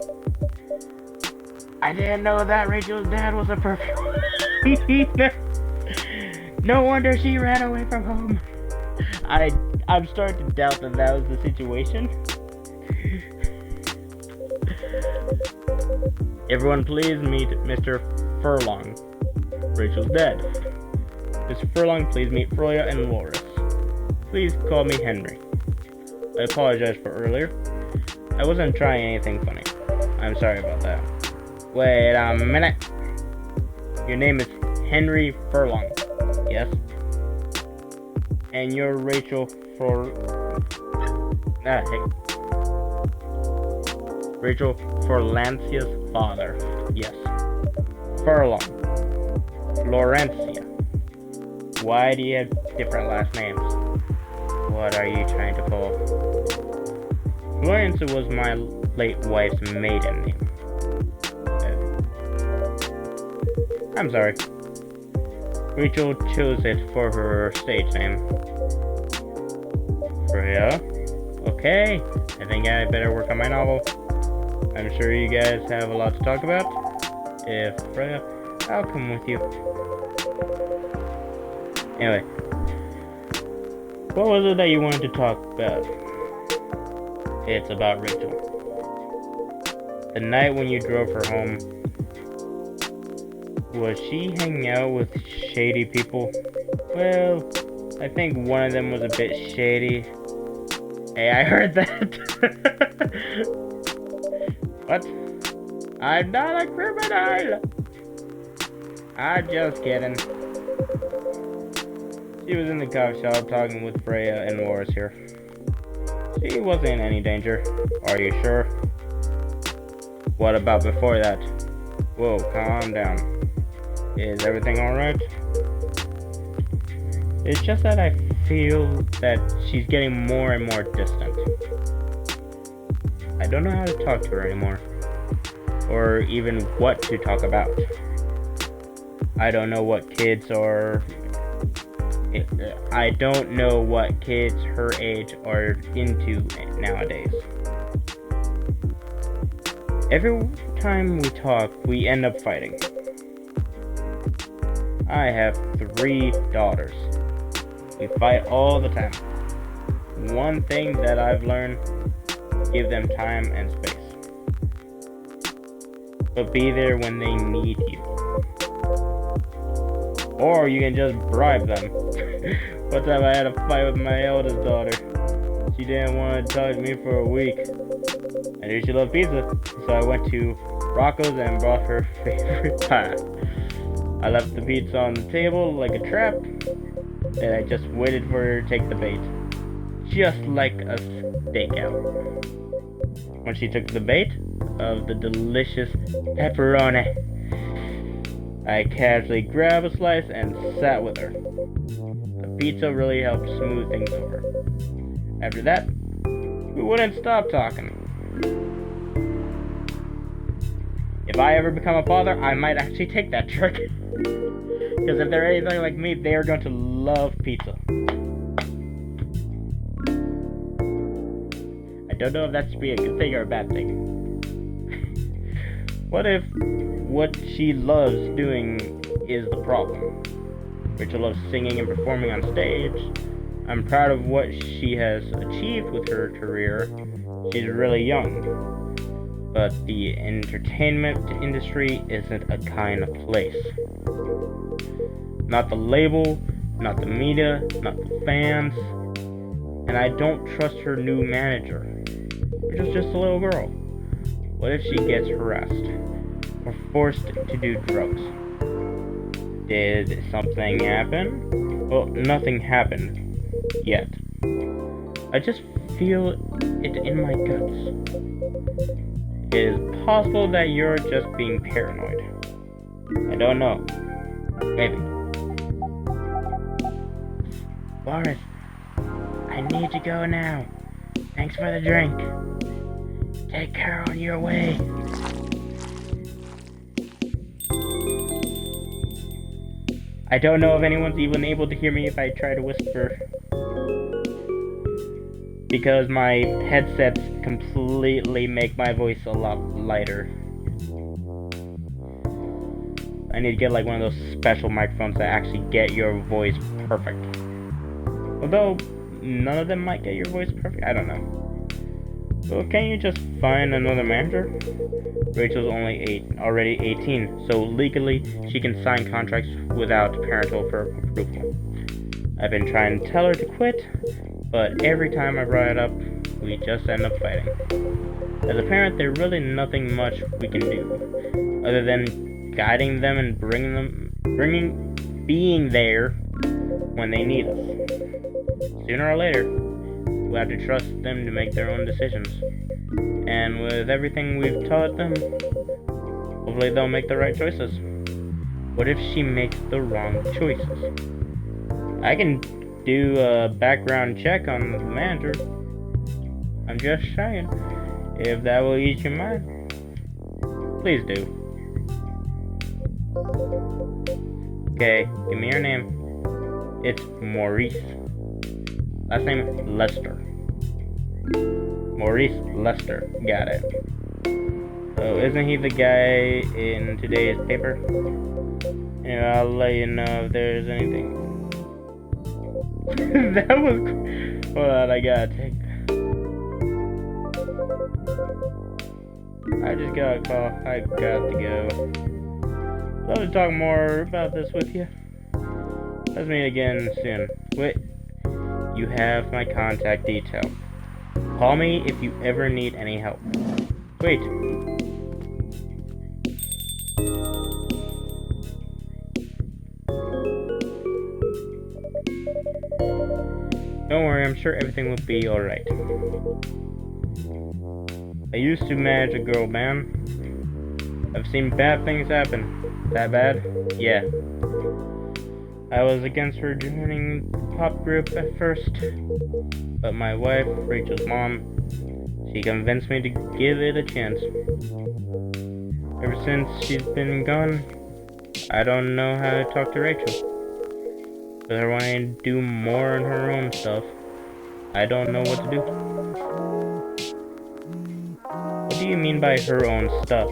I didn't know that Rachel's dad was a perfume. No wonder she ran away from home. I'm starting to doubt that was the situation. Everyone please meet Mr. Furlong, Rachel's dad. Mr. Furlong, please meet Freya and Loris. Please call me Henry. I apologize for earlier. I wasn't trying anything funny. I'm sorry about that. Wait a minute. Your name is Henry Furlong, yes? And you're Rachel Rachel Forlancia's father, yes. Furlong. Florencia. Why do you have different last names? What are you trying to pull? Florencia was my late wife's maiden name. I'm sorry. Rachel chose it for her stage name. Freya? Okay, I think I better work on my novel. I'm sure you guys have a lot to talk about. If Freya, I'll come with you. Anyway, what was it that you wanted to talk about? It's about Rachel. The night when you drove her home, was she hanging out with shady people? Well, I think one of them was a bit shady. Hey, I heard that. What? I'm not a criminal. I'm just kidding. She was in the coffee shop talking with Freya and Loris here. She wasn't in any danger. Are you sure? What about before that? Whoa, calm down. Is everything alright? It's just that I feel that she's getting more and more distant. I don't know how to talk to her anymore. Or even what to talk about. I don't know what kids are... I don't know what kids her age are into nowadays. Every time we talk, we end up fighting. I have 3 daughters. We fight all the time. One thing that I've learned, give them time and space. But be there when they need you. Or you can just bribe them. One time I had a fight with my eldest daughter. She didn't want to talk to me for a week. I knew she loved pizza, so I went to Rocco's and bought her favorite pie. I left the pizza on the table like a trap, and I just waited for her to take the bait. Just like a stakeout. When she took the bait of the delicious pepperoni, I casually grabbed a slice and sat with her. The pizza really helped smooth things over. After that, we wouldn't stop talking. If I ever become a father, I might actually take that trick. Because if they're anything like me, they are going to love pizza. I don't know if that should be a good thing or a bad thing. What if what she loves doing is the problem? Rachel loves singing and performing on stage. I'm proud of what she has achieved with her career. She's really young. But the entertainment industry isn't a kind of place. Not the label, not the media, not the fans. And I don't trust her new manager. Rachel's just a little girl. What if she gets harassed? Or forced to do drugs? Did something happen? Well, nothing happened. Yet. I just feel it in my guts. It is possible that you're just being paranoid. I don't know. Maybe. Boris, I need to go now. Thanks for the drink. Take care on your way. I don't know if anyone's even able to hear me if I try to whisper. Because my headsets completely make my voice a lot lighter. I need to get like one of those special microphones that actually get your voice perfect. Although, none of them might get your voice perfect, I don't know. Well, can't you just find another manager? Rachel's already 18, so legally she can sign contracts without parental approval. I've been trying to tell her to quit, but every time I brought it up, we just end up fighting. As a parent, there's really nothing much we can do, other than guiding them and being there when they need us. Sooner or later, we'll have to trust them to make their own decisions. And with everything we've taught them, hopefully they'll make the right choices. What if she makes the wrong choices? I can do a background check on the manager. I'm just saying, if that will ease your mind, please do. Okay, give me your name. It's Maurice. Last name Lester. Maurice Lester. Got it. So isn't he the guy in today's paper? Yeah, I'll let you know if there's anything. That was... Hold on, I gotta take... I just got a call. I got to go. Love to talk more about this with you. Let's meet again soon. Wait. You have my contact detail. Call me if you ever need any help. Wait. Don't worry, I'm sure everything will be alright. I used to manage a girl band. I've seen bad things happen. That bad? Yeah. I was against her joining the pop group at first, but my wife, Rachel's mom, she convinced me to give it a chance. Ever since she's been gone, I don't know how to talk to Rachel. With her wanting to do more on her own stuff, I don't know what to do. What do you mean by her own stuff?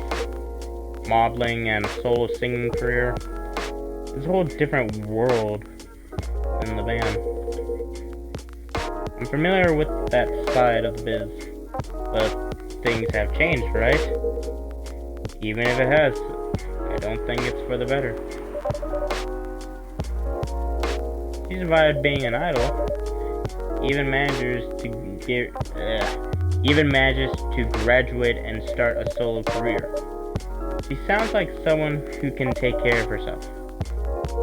Modeling and solo singing career? It's a whole different world than the band. I'm familiar with that side of the biz, but things have changed, right? Even if it has, I don't think it's for the better. She survived being an idol. Even manages to graduate and start a solo career. She sounds like someone who can take care of herself.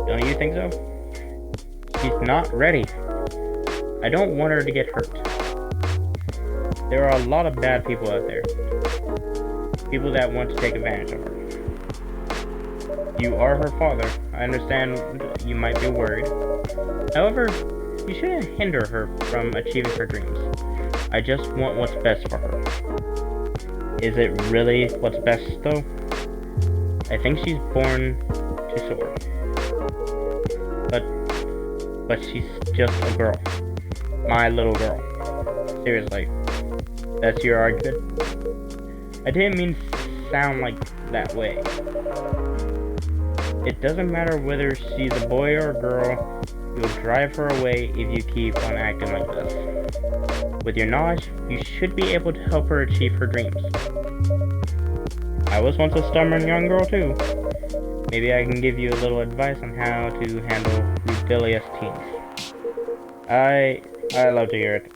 Don't you think so? She's not ready. I don't want her to get hurt. There are a lot of bad people out there. People that want to take advantage of her. You are her father. I understand you might be worried. However, you shouldn't hinder her from achieving her dreams. I just want what's best for her. Is it really what's best, though? I think she's born to soar. but she's just a girl. My little girl. Seriously. That's your argument? I didn't mean to sound like that way. It doesn't matter whether she's a boy or a girl, you'll drive her away if you keep on acting like this. With your knowledge, you should be able to help her achieve her dreams. I was once a stubborn young girl too. Maybe I can give you a little advice on how to handle rebellious teens. I love to hear it.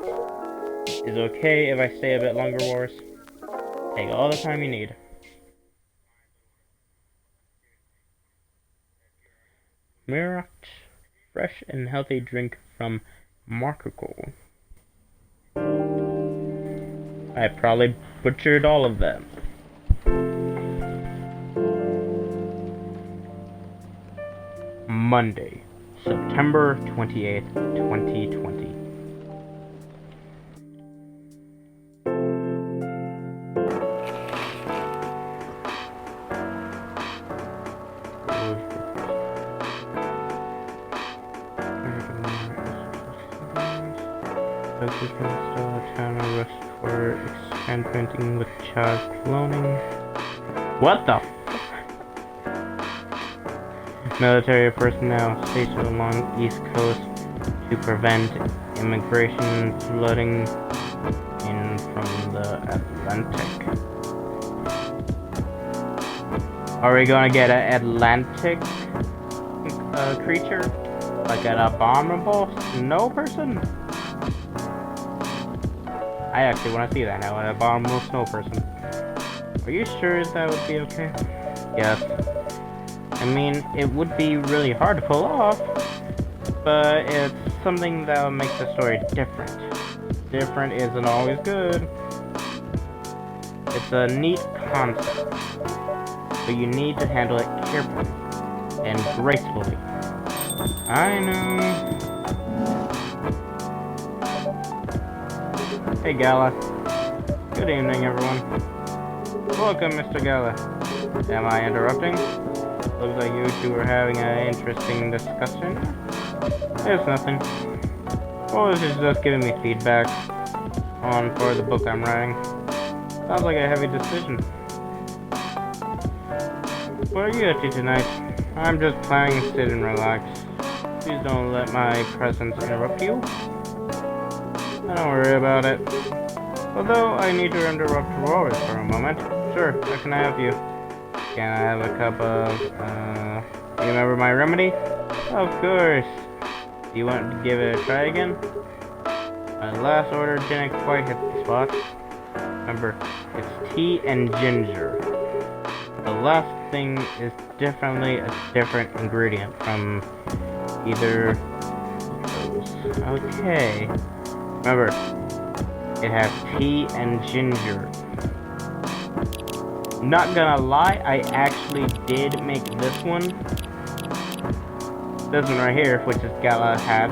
Is it okay if I stay a bit longer, Wars? Take all the time you need. Miract, fresh and healthy drink from Markle. I probably butchered all of them. Monday, September 28th, 2020. Focus on install a channel rush for experimenting with child cloning. What the? Military personnel stationed along East Coast to prevent immigration flooding in from the Atlantic. Are we gonna get an Atlantic creature? Like an abominable snow person? I actually want to see that now, an abominable snow person. Are you sure that would be okay? Yes. I mean, it would be really hard to pull off, but it's something that will make the story different. Different isn't always good. It's a neat concept, but you need to handle it carefully and gracefully. I know. Hey Gala. Good evening, everyone. Welcome, Mr. Gala. Am I interrupting? Looks like you two are having an interesting discussion. It's nothing. Well, this is just giving me feedback on for the book I'm writing. Sounds like a heavy decision. What are you up to tonight? I'm just planning to sit and relax. Please don't let my presence interrupt you. Don't worry about it. Although I need to interrupt Rory for a moment. Sure, how can I help you? Can I have a cup of, you remember my remedy? Of course. Do you want to give it a try again? My last order didn't quite hit the spot. Remember, it's tea and ginger. The last thing is definitely a different ingredient from either of those. Okay. Remember, it has tea and ginger. Not gonna lie, I actually did make this one. This one right here, which is Gala had.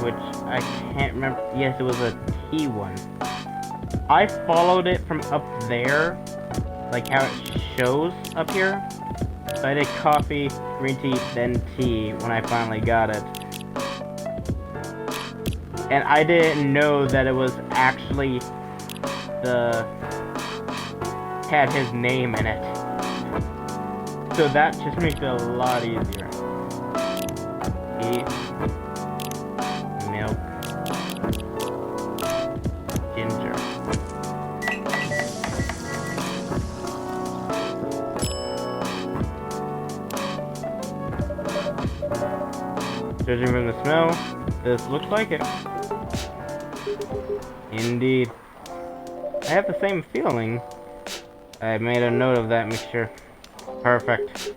Which I can't remember. Yes, it was a tea one. I followed it from up there, like how it shows up here. So I did coffee, green tea, then tea when I finally got it. And I didn't know that it was actually had his name in it. So that just makes it a lot easier. Tea, milk, ginger. Judging from the smell, this looks like it. Indeed. I have the same feeling. I made a note of that mixture. Perfect.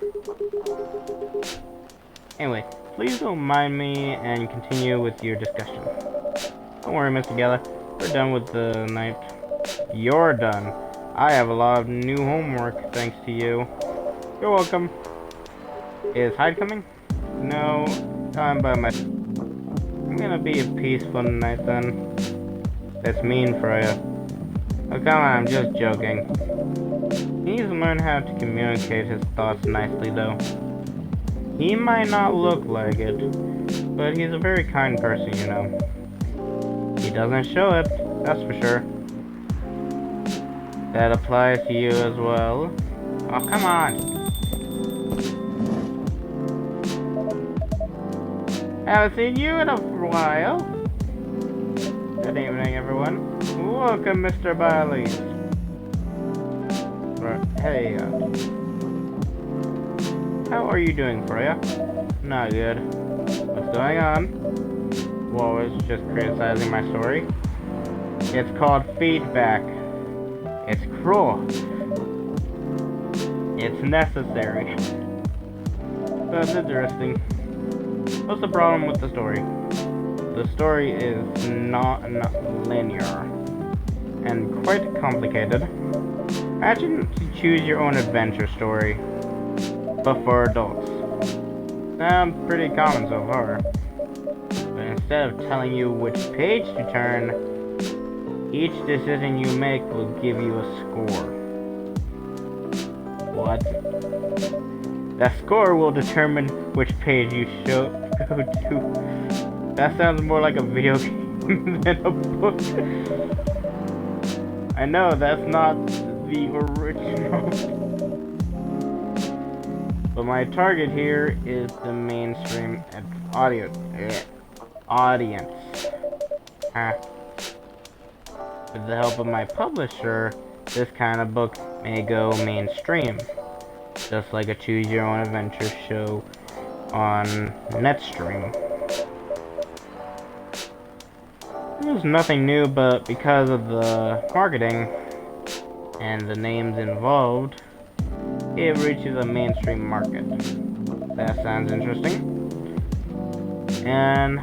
Anyway, please don't mind me and continue with your discussion. Don't worry, Mr. Geller. We're done with the night. You're done. I have a lot of new homework thanks to you. You're welcome. Is Hyde coming? No, I'm by myself. I'm gonna be a peaceful night then. That's mean for you. Oh, come on, I'm just joking. He needs to learn how to communicate his thoughts nicely, though. He might not look like it, but he's a very kind person, you know. He doesn't show it, that's for sure. That applies to you as well. Oh, come on! Haven't seen you in a while. Good evening, everyone. Welcome, Mr. Bailey. Hey, how are you doing, Freya? Not good. What's going on? Well, it's just criticizing my story. It's called feedback. It's cruel. It's necessary. That's interesting. What's the problem with the story? The story is not linear and quite complicated. Imagine to choose your own adventure story, but for adults. Sounds pretty common so far. But instead of telling you which page to turn, each decision you make will give you a score. What? That score will determine which page you go to. That sounds more like a video game than a book. I know, that's not the original. But my target here is the mainstream audience. With the help of my publisher, this kind of book may go mainstream, just like a choose-your-own-adventure show on Netstream. It was nothing new, but because of the marketing and the names involved, it reaches a mainstream market. That sounds interesting. And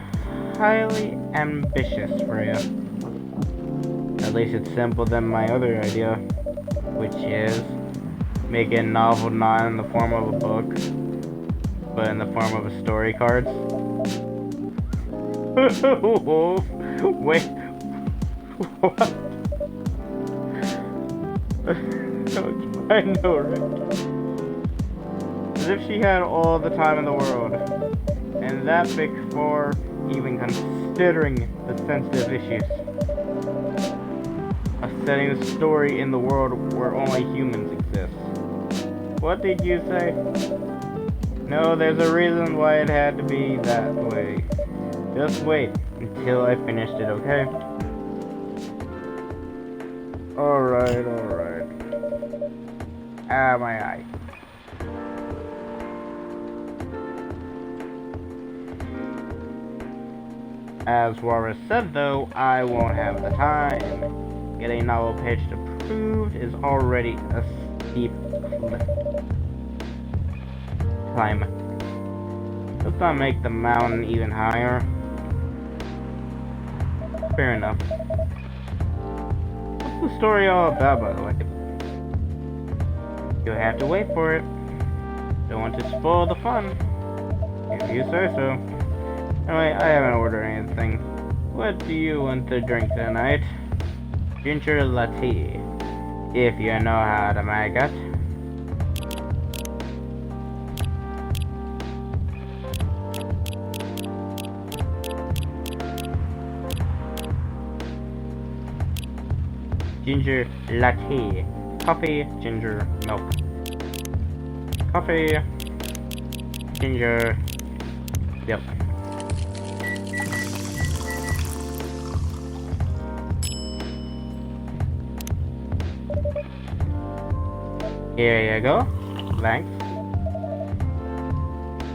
highly ambitious for you. At least it's simpler than my other idea, which is make a novel not in the form of a book, but in the form of a story cards. Wait, what? I know, right? As if she had all the time in the world, and that before even considering the sensitive issues of setting the story in the world where only humans exist. What did you say? No, there's a reason why it had to be that way. Just wait until I finished it, okay? Alright. My eye. As Warris said, though, I won't have the time. Getting novel pitched approved is already a steep climb. Let's not make the mountain even higher. Fair enough. What's the story all about, by the way? You'll have to wait for it. Don't want to spoil the fun. If you say so. Anyway, I haven't ordered anything. What do you want to drink tonight? Ginger latte, if you know how to make it. Ginger latte. Coffee, ginger, milk. Coffee, ginger, yep. Here you go. Thanks.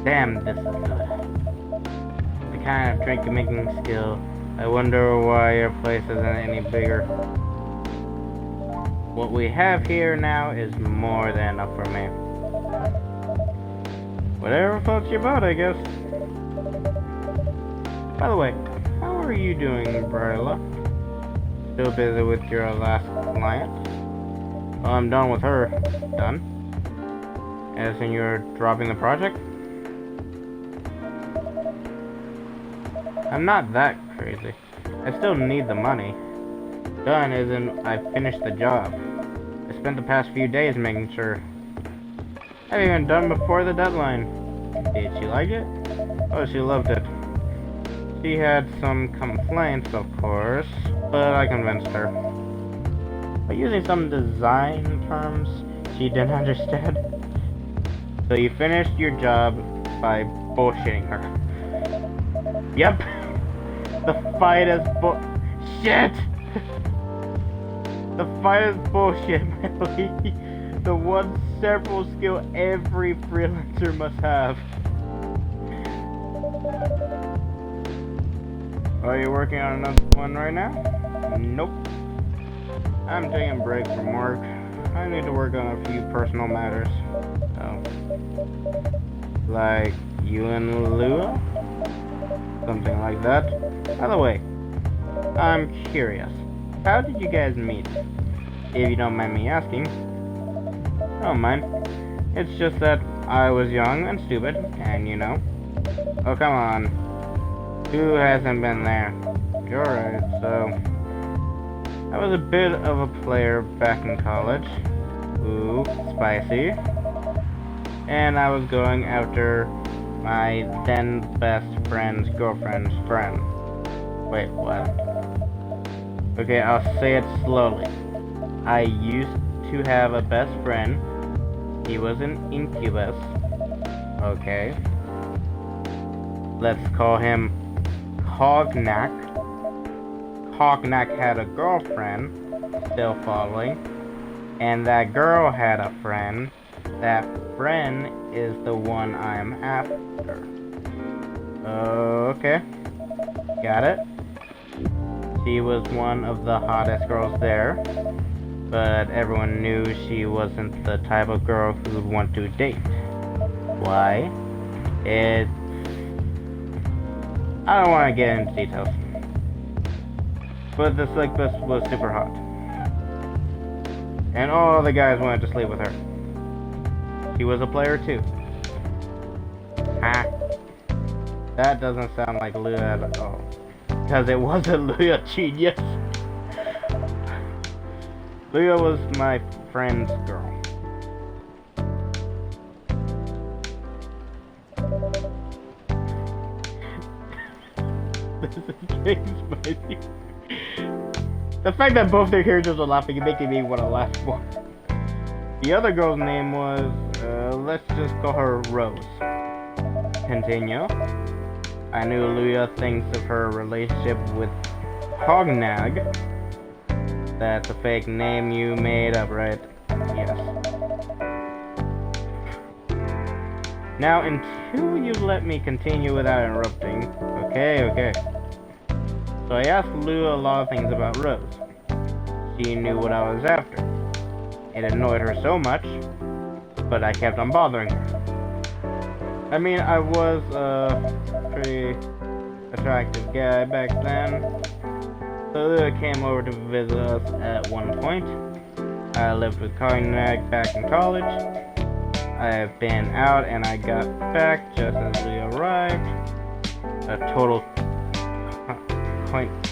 Damn, this is good. The kind of drink making skill. I wonder why your place isn't any bigger. What we have here now is more than enough for me. Whatever floats your boat, I guess. By the way, how are you doing, Bryla? Still busy with your last client? Well, I'm done with her. Done? As in you're dropping the project? I'm not that crazy. I still need the money. Done as in I finished the job. I spent the past few days making sure. I've even done before the deadline. Did she like it? Oh, she loved it. She had some complaints, of course, but I convinced her. By using some design terms she didn't understand. So you finished your job by bullshitting her. Yep. The fight is shit! The fight is bullshit, Miley. The one several skill every freelancer must have. Are you working on another one right now? Nope. I'm taking a break from work. I need to work on a few personal matters. Like you and Lua? Something like that. By the way, I'm curious. How did you guys meet? If you don't mind me asking. I don't mind. It's just that I was young and stupid, and you know. Oh, come on. Who hasn't been there? You're right, so... I was a bit of a player back in college. Ooh, spicy. And I was going after my then best friend's girlfriend's friend. Wait, what? Okay, I'll say it slowly. I used to have a best friend. He was an incubus. Okay. Let's call him Cognac. Cognac had a girlfriend, still following, and that girl had a friend. That friend is the one I'm after. Okay. Got it. She was one of the hottest girls there, but everyone knew she wasn't the type of girl who'd want to date. Why? I don't want to get into details. But the slick bus was super hot. And all the guys wanted to sleep with her. She was a player too. Ha! That doesn't sound like Lua at all. Because it wasn't Lua, genius. Lua was my friend's girl. This is getting spicy. The fact that both their characters are laughing is making me want to laugh more. The other girl's name was, let's just call her Rose. Continue. I knew Lua thinks of her relationship with Hognag. That's a fake name you made up, right? Yes. Now, until you let me continue without interrupting. Okay. So I asked Lua a lot of things about Rose. She knew what I was after. It annoyed her so much, but I kept on bothering her. I mean, I was a pretty attractive guy back then. So Lua came over to visit us at one point. I lived with Cognac back in college. I have been out and I got back just as Lua arrived. A total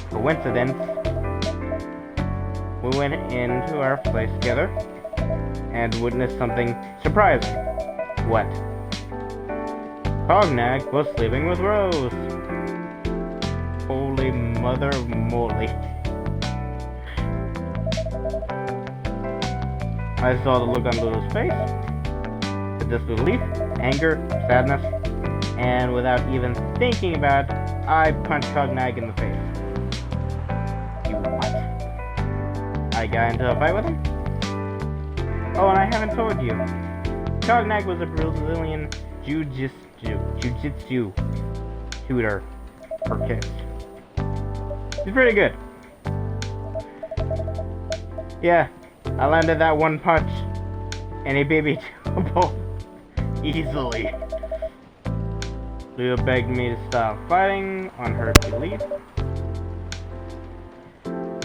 coincidence. We went into our place together and witnessed something surprising. What? Cognac was sleeping with Rose. Holy mother moly. I saw the look on Lua's face. The disbelief, anger, sadness, and without even thinking about it, I punched Cognac in the face. You what? I got into a fight with him? Oh, and I haven't told you. Cognac was a Brazilian jiu-jitsu tutor for kids. He's pretty good. Yeah, I landed that one punch, and he beat me to a pulp easily. Lua begged me to stop fighting on her to leave.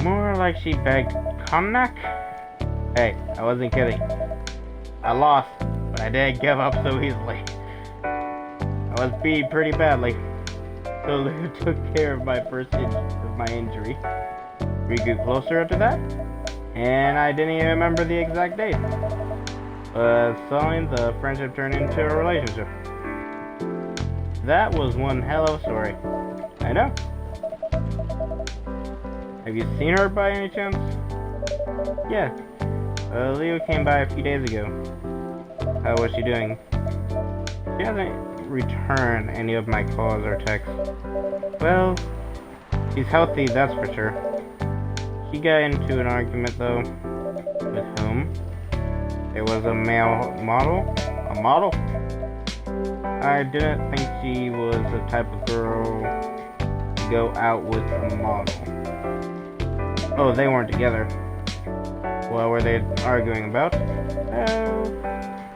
More like she begged Cognac. Hey, I wasn't kidding. I lost, but I didn't give up so easily. I was beat pretty badly, so Lua took care of my injury. We grew closer after that, and I didn't even remember the exact date. But suddenly the friendship turned into a relationship. That was one hell of a story. I know. Have you seen her by any chance? Yeah. Leo came by a few days ago. How was she doing? She hasn't returned any of my calls or texts. Well, she's healthy, that's for sure. She got into an argument, though. With whom? It was a male model? A model? I didn't think she was the type of girl to go out with a model. Oh, they weren't together. What were they arguing about?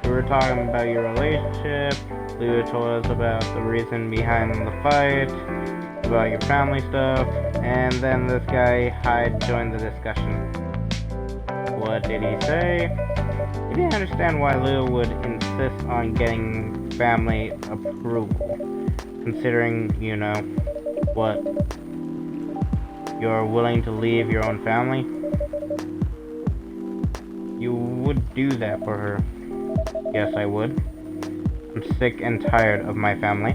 We were talking about your relationship. Leo told us about the reason behind the fight, about your family stuff, and then this guy Hyde joined the discussion. What did he say? He didn't understand why Leo would insist on getting family approval, considering, you know, what, you're willing to leave your own family. You would do that for her. Yes, I would. I'm sick and tired of my family.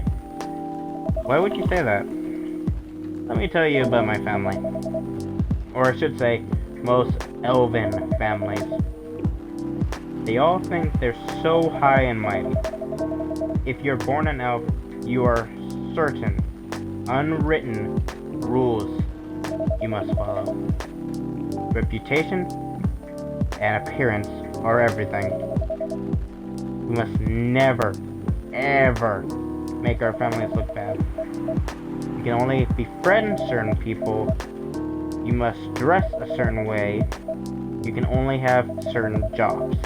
Why would you say that? Let me tell you about my family. Or I should say, most elven families. They all think they're so high and mighty. If you're born an elf, you are certain, unwritten rules you must follow. Reputation and appearance are everything. We must never, ever make our families look bad. You can only befriend certain people. You must dress a certain way. You can only have certain jobs.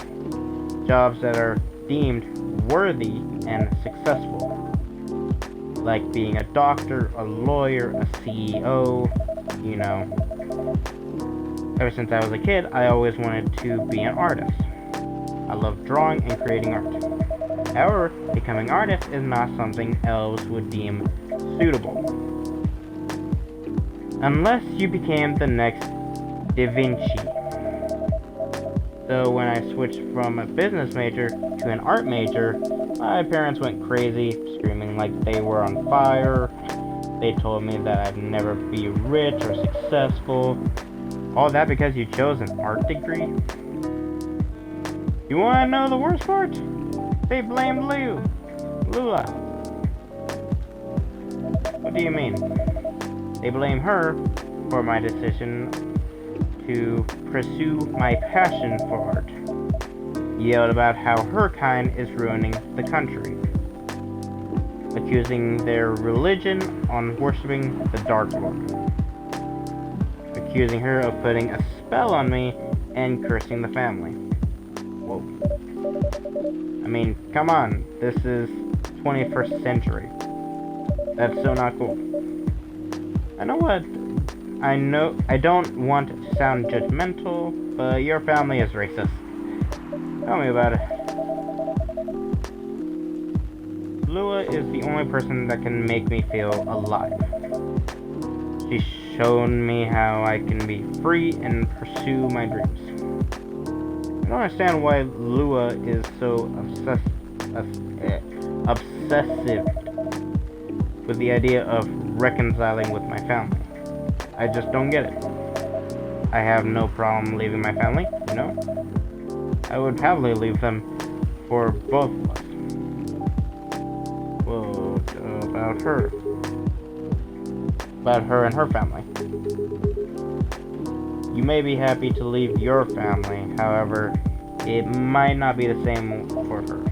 Jobs that are deemed worthy and successful. Like being a doctor, a lawyer, a CEO, you know. Ever since I was a kid, I always wanted to be an artist. I love drawing and creating art. However, becoming an artist is not something elves would deem suitable. Unless you became the next Da Vinci. So when I switched from a business major to an art major, my parents went crazy, screaming like they were on fire. They told me that I'd never be rich or successful. All that because you chose an art degree? You want to know the worst part? They blamed Lula. What do you mean? They blame her for my decision to pursue my passion for art. Yelled about how her kind is ruining the country, accusing their religion on worshiping the Dark Lord, accusing her of putting a spell on me and cursing the family. Whoa. I mean, come on, this is 21st century. That's so not cool. I know I don't want to sound judgmental, but your family is racist. Tell me about it. Lua is the only person that can make me feel alive. She's shown me how I can be free and pursue my dreams. I don't understand why Lua is so obsessive with the idea of reconciling with my family. I just don't get it. I have no problem leaving my family, you know? I would happily leave them for both of us. What about her? About her and her family. You may be happy to leave your family, however, it might not be the same for her.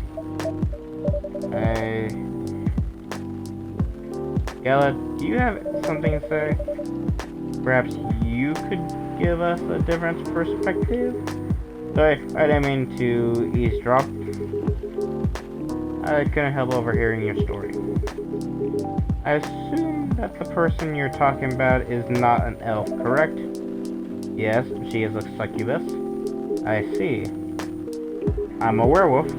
Gala, do you have something to say? Perhaps you could give us a different perspective? Sorry, I didn't mean to eavesdrop. I couldn't help overhearing your story. I assume that the person you're talking about is not an elf, correct? Yes, she is a succubus. I see. I'm a werewolf.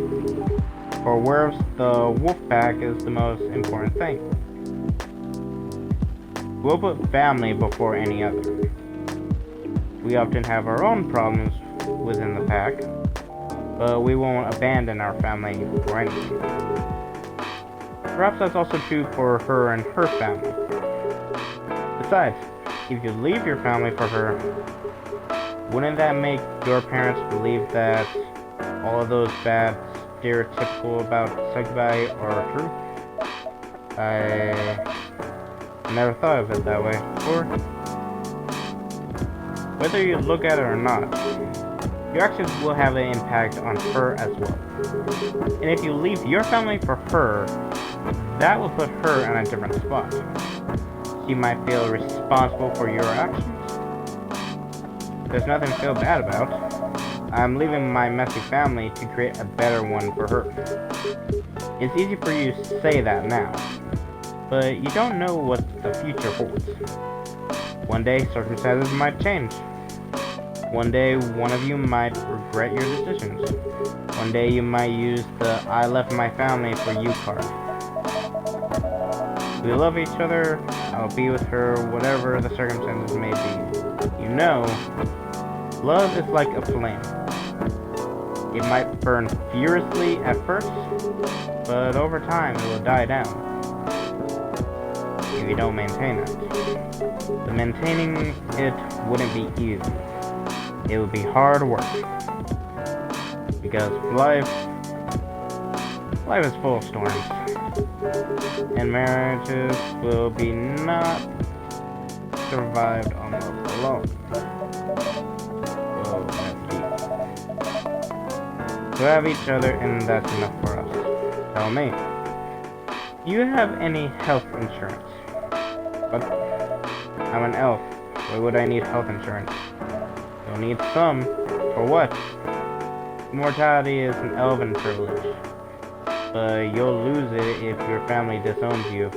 For werewolves, the wolf pack is the most important thing. We'll put family before any other. We often have our own problems within the pack, but we won't abandon our family for anything. Perhaps that's also true for her and her family. Besides, if you leave your family for her, wouldn't that make your parents believe that all of those bad stereotypical about succubi are true? I never thought of it that way before. Whether you look at it or not, your actions will have an impact on her as well. And if you leave your family for her, that will put her in a different spot. She might feel responsible for your actions. There's nothing to feel bad about. I'm leaving my messy family to create a better one for her. It's easy for you to say that now, but you don't know what the future holds. One day, circumstances might change. One day, one of you might regret your decisions. One day, you might use the I left my family for you card. We love each other. I'll be with her, whatever the circumstances may be. You know, love is like a flame. It might burn furiously at first, but over time it will die down if you don't maintain it. But maintaining it wouldn't be easy. It would be hard work. Because life is full of storms. And marriages will be not survived on love alone. So that's deep. To have each other, and that's enough for us. Tell me, do you have any health insurance? But I'm an elf. Why would I need health insurance? You'll need some. For what? Immortality is an elven privilege. But you'll lose it if your family disowns you.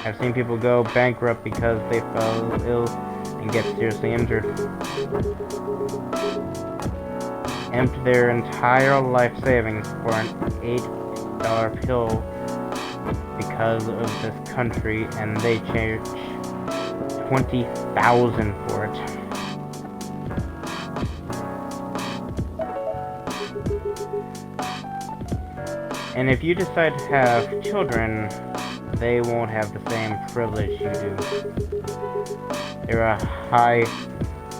I've seen people go bankrupt because they fell ill and get seriously injured. Empty their entire life savings for an $8 pill because of this country, and they charge $20,000 for it. And if you decide to have children, they won't have the same privilege you do. There are a high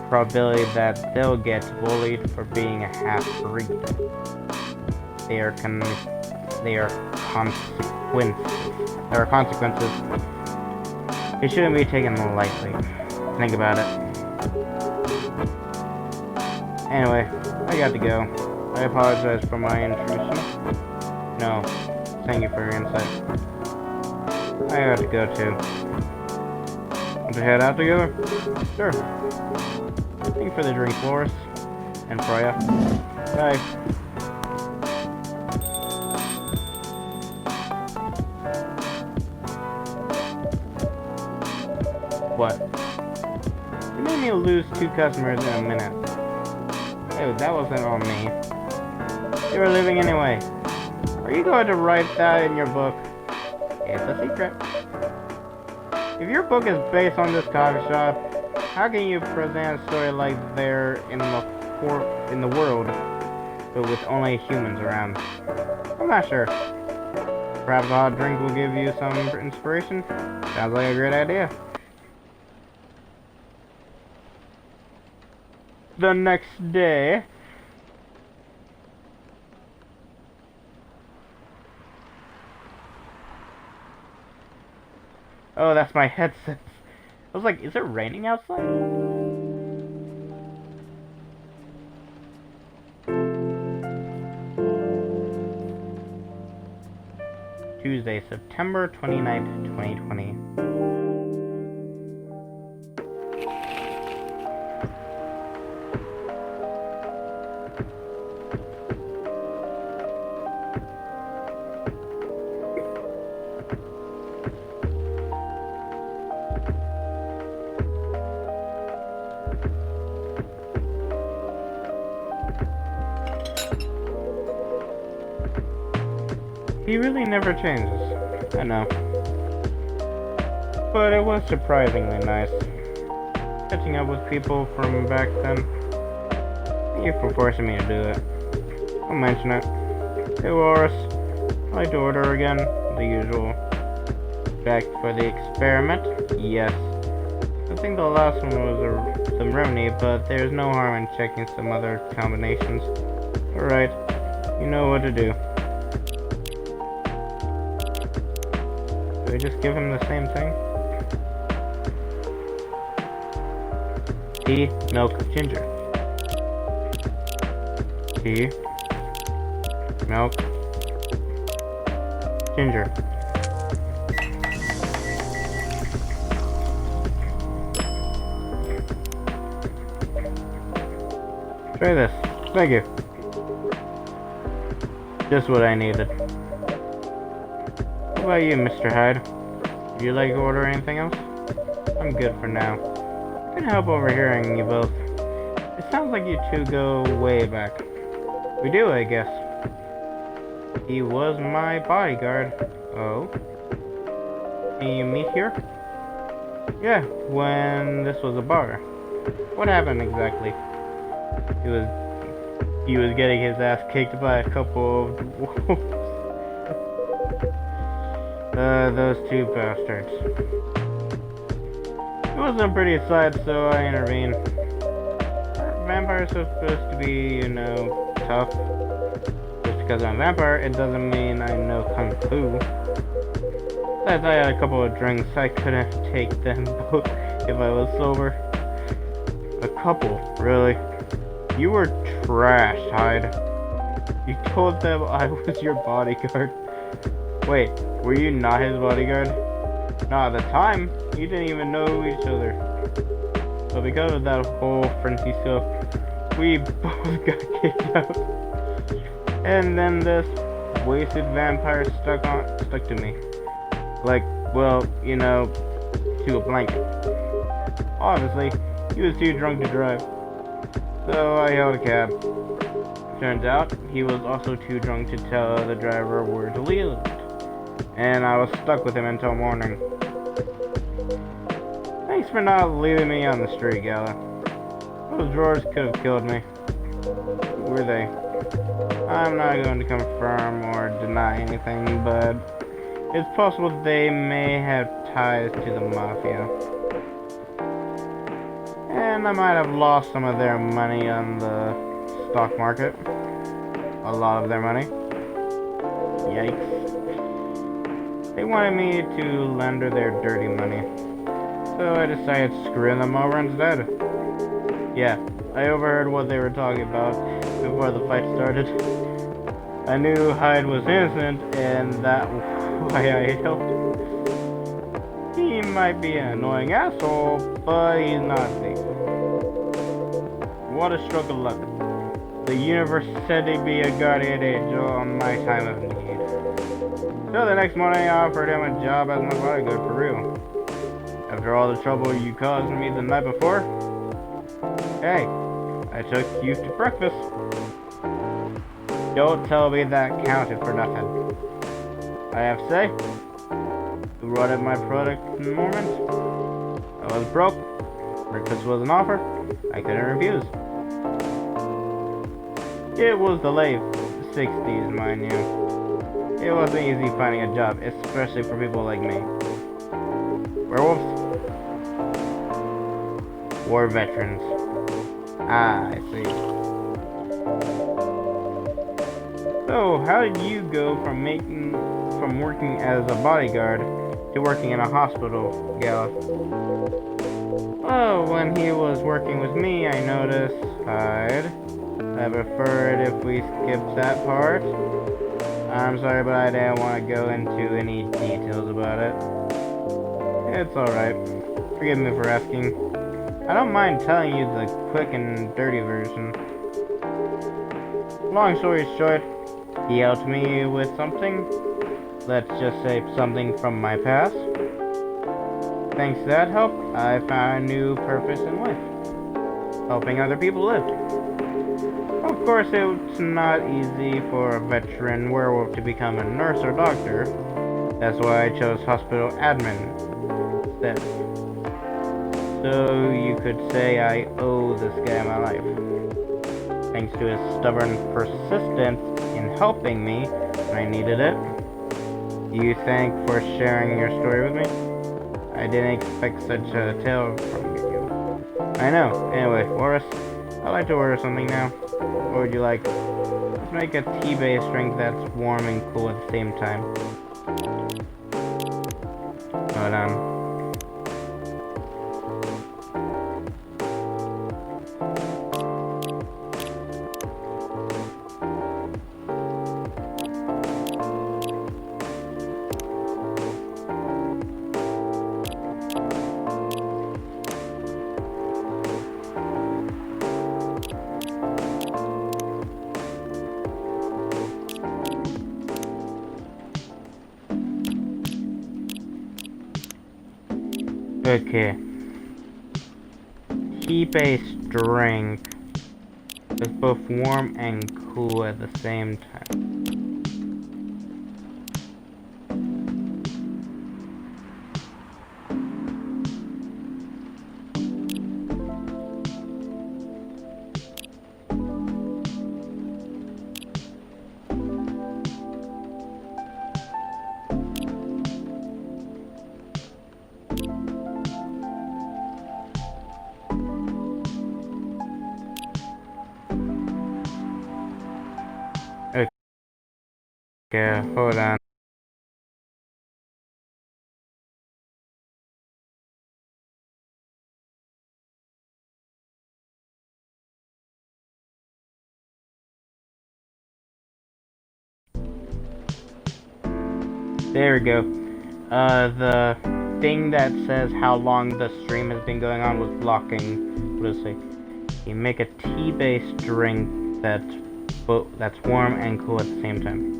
probability that they'll get bullied for being a half-breed. There are consequences. It shouldn't be taken lightly. Think about it. Anyway, I got to go. I apologize for my intrusion. No, thank you for your insight. I have to go too. Want to head out together? Sure. Thank you for the drink, Floris. And Freya. Bye. What? You made me lose 2 customers in a minute. Ew, that wasn't on me. You were leaving anyway. Are you going to write that in your book? It's a secret. If your book is based on this coffee shop, how can you present a story like there in the world, but with only humans around? I'm not sure. Perhaps a hot drink will give you some inspiration? Sounds like a great idea. The next day... Oh, that's my headset. I was like, is it raining outside? Tuesday, September 29th, 2020. He really never changes. I know. But it was surprisingly nice. Catching up with people from back then. Thank you for forcing me to do it. I'll mention it. Hey Loris, I'd like to order again. the usual. Back for the experiment? Yes. I think the last one was some remedy, but there's no harm in checking some other combinations. Alright, you know what to do. Do I just give him the same thing? Tea, milk, ginger. Tea, milk, ginger. Try this. Thank you. Just what I needed. What about you, Mr. Hyde? Would you like to order anything else? I'm good for now. I can help overhearing you both. It sounds like you two go way back. We do, I guess. He was my bodyguard. Oh? Can you meet here? Yeah, when this was a bar. What happened exactly? He was getting his ass kicked by a couple of wolves. Those two bastards. It wasn't a pretty sight, so I intervened. Vampires are supposed to be, you know, tough. Just because I'm a vampire, it doesn't mean I know Kung Fu. Besides, I had a couple of drinks. I couldn't take them both if I was sober. A couple, really? You were trash, Hyde. You told them I was your bodyguard. Wait, were you not his bodyguard? Not at the time. You didn't even know each other. But because of that whole frenzy stuff, we both got kicked out. And then this wasted vampire stuck to me. Like, well, you know, to a blanket. Obviously, he was too drunk to drive. So I hailed a cab. Turns out, he was also too drunk to tell the driver where to leave. And I was stuck with him until morning. Thanks for not leaving me on the street, Gala. Those drawers could have killed me. Were they? I'm not going to confirm or deny anything, but it's possible they may have ties to the Mafia. And I might have lost some of their money on the stock market. A lot of their money. Yikes. They wanted me to lend her their dirty money. So I decided to screw them over instead. Yeah, I overheard what they were talking about before the fight started. I knew Hyde was innocent, and that's why I helped him. He might be an annoying asshole, but he's not a thief. What a stroke of luck. The universe said he'd be a guardian angel on my time of need. So the next morning I offered him a job as my bodyguard for real. After all the trouble you caused me the night before, hey, I took you to breakfast. Don't tell me that counted for nothing. I have to say, you brought in my product in the moment. I was broke. Breakfast was an offer I couldn't refuse. It was the late 60s, mind you. It wasn't easy finding a job, especially for people like me. Werewolves? War veterans. Ah, I see. So, how did you go from working as a bodyguard to working in a hospital, Gala? Oh, when he was working with me, I noticed Hyde. I prefer it if we skipped that part. I'm sorry, but I didn't want to go into any details about it. It's alright. Forgive me for asking. I don't mind telling you the quick and dirty version. Long story short, he helped me with something. Let's just say something from my past. Thanks to that help, I found a new purpose in life. Helping other people live. Of course, it's not easy for a veteran werewolf to become a nurse or doctor. That's why I chose hospital admin instead. So you could say I owe this guy my life. Thanks to his stubborn persistence in helping me when I needed it. you thank for sharing your story with me. I didn't expect such a tale from you. I know. Anyway, Walrus, I'd like to order something now. What would you like? Let's make a tea-based drink that's warm and cool at the same time. Hold on. Okay. Tea-based drink is both warm and cool at the same time. Okay, hold on. There we go. The thing that says how long the stream has been going on was blocking. What does it say? You make a tea-based drink that's warm and cool at the same time.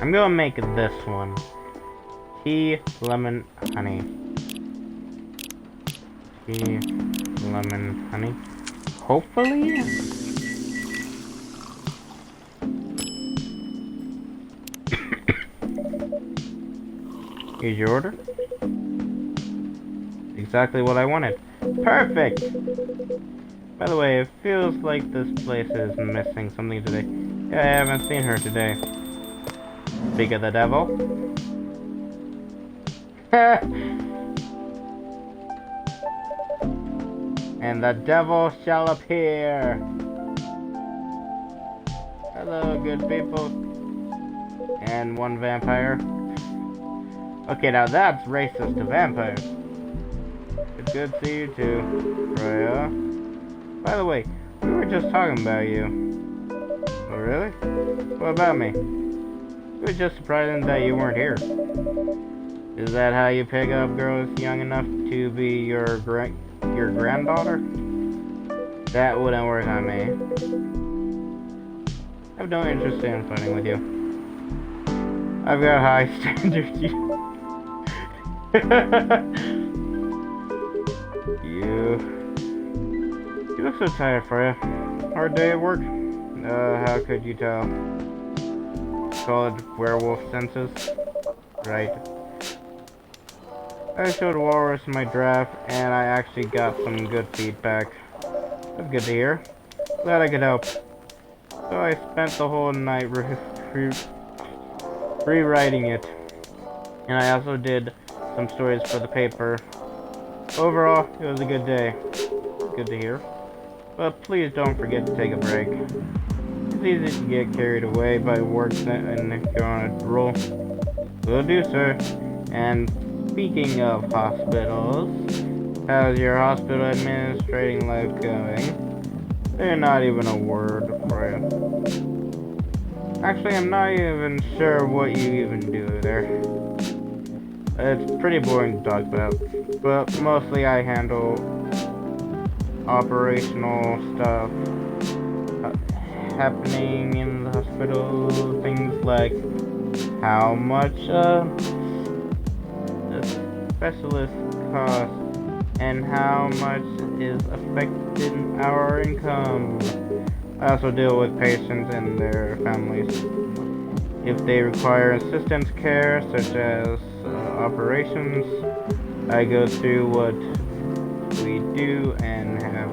I'm gonna make this one. Tea, lemon, honey. Tea, lemon, honey. Hopefully? Here's your order. Exactly what I wanted. Perfect! By the way, it feels like this place is missing something today. Yeah, I haven't seen her today. Speak of the devil. And the devil shall appear. Hello, good people. And one vampire. Okay, now that's racist to vampires. It's good to see you too, Freya. By the way, we were just talking about you. Oh, really? What about me? It was just surprising that you weren't here. Is that how you pick up girls young enough to be your granddaughter? That wouldn't work on me. I have no interest in fighting with you. I've got high standards. You look so tired, Freya. Hard day at work? How could you tell? Call it werewolf senses. Right. I showed Walrus my draft, and I actually got some good feedback. That's good to hear. Glad I could help. So I spent the whole night rewriting it. And I also did some stories for the paper. Overall, it was a good day. Good to hear. But please don't forget to take a break. It's easy to get carried away by work and if you're on a roll. Will do, sir. And speaking of hospitals, How's your hospital administrating life going? They're not even a word for you. Actually, I'm not even sure what you even do there. It's pretty boring to talk about, but mostly I handle operational stuff happening in the hospital. Things like how much a specialist costs and how much is affecting our income. I also deal with patients and their families. If they require assistance care, such as operations, I go through what we do and how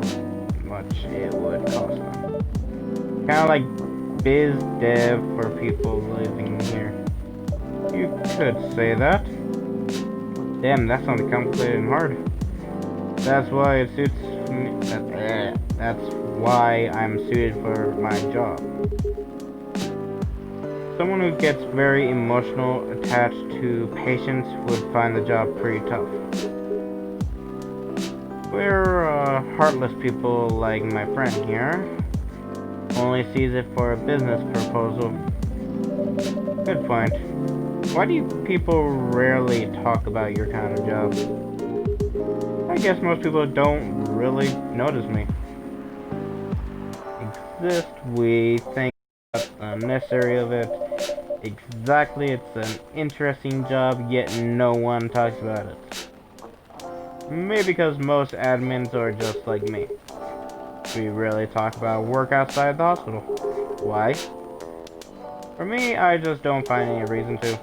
much it would cost them. Kind of like biz dev for people living here. You could say that. Damn, that sounds complicated and hard. That's why it suits me. That's why I'm suited for my job. Someone who gets very emotional attached to patients would find the job pretty tough. We're heartless people like my friend here. Only sees it for a business proposal. Good point. Why do you people rarely talk about your kind of job? I guess most people don't really notice me. Exist, we think that's unnecessary of it. Exactly, it's an interesting job, yet no one talks about it. Maybe because most admins are just like me. We rarely talk about work outside the hospital. Why? For me, I just don't find any reason to.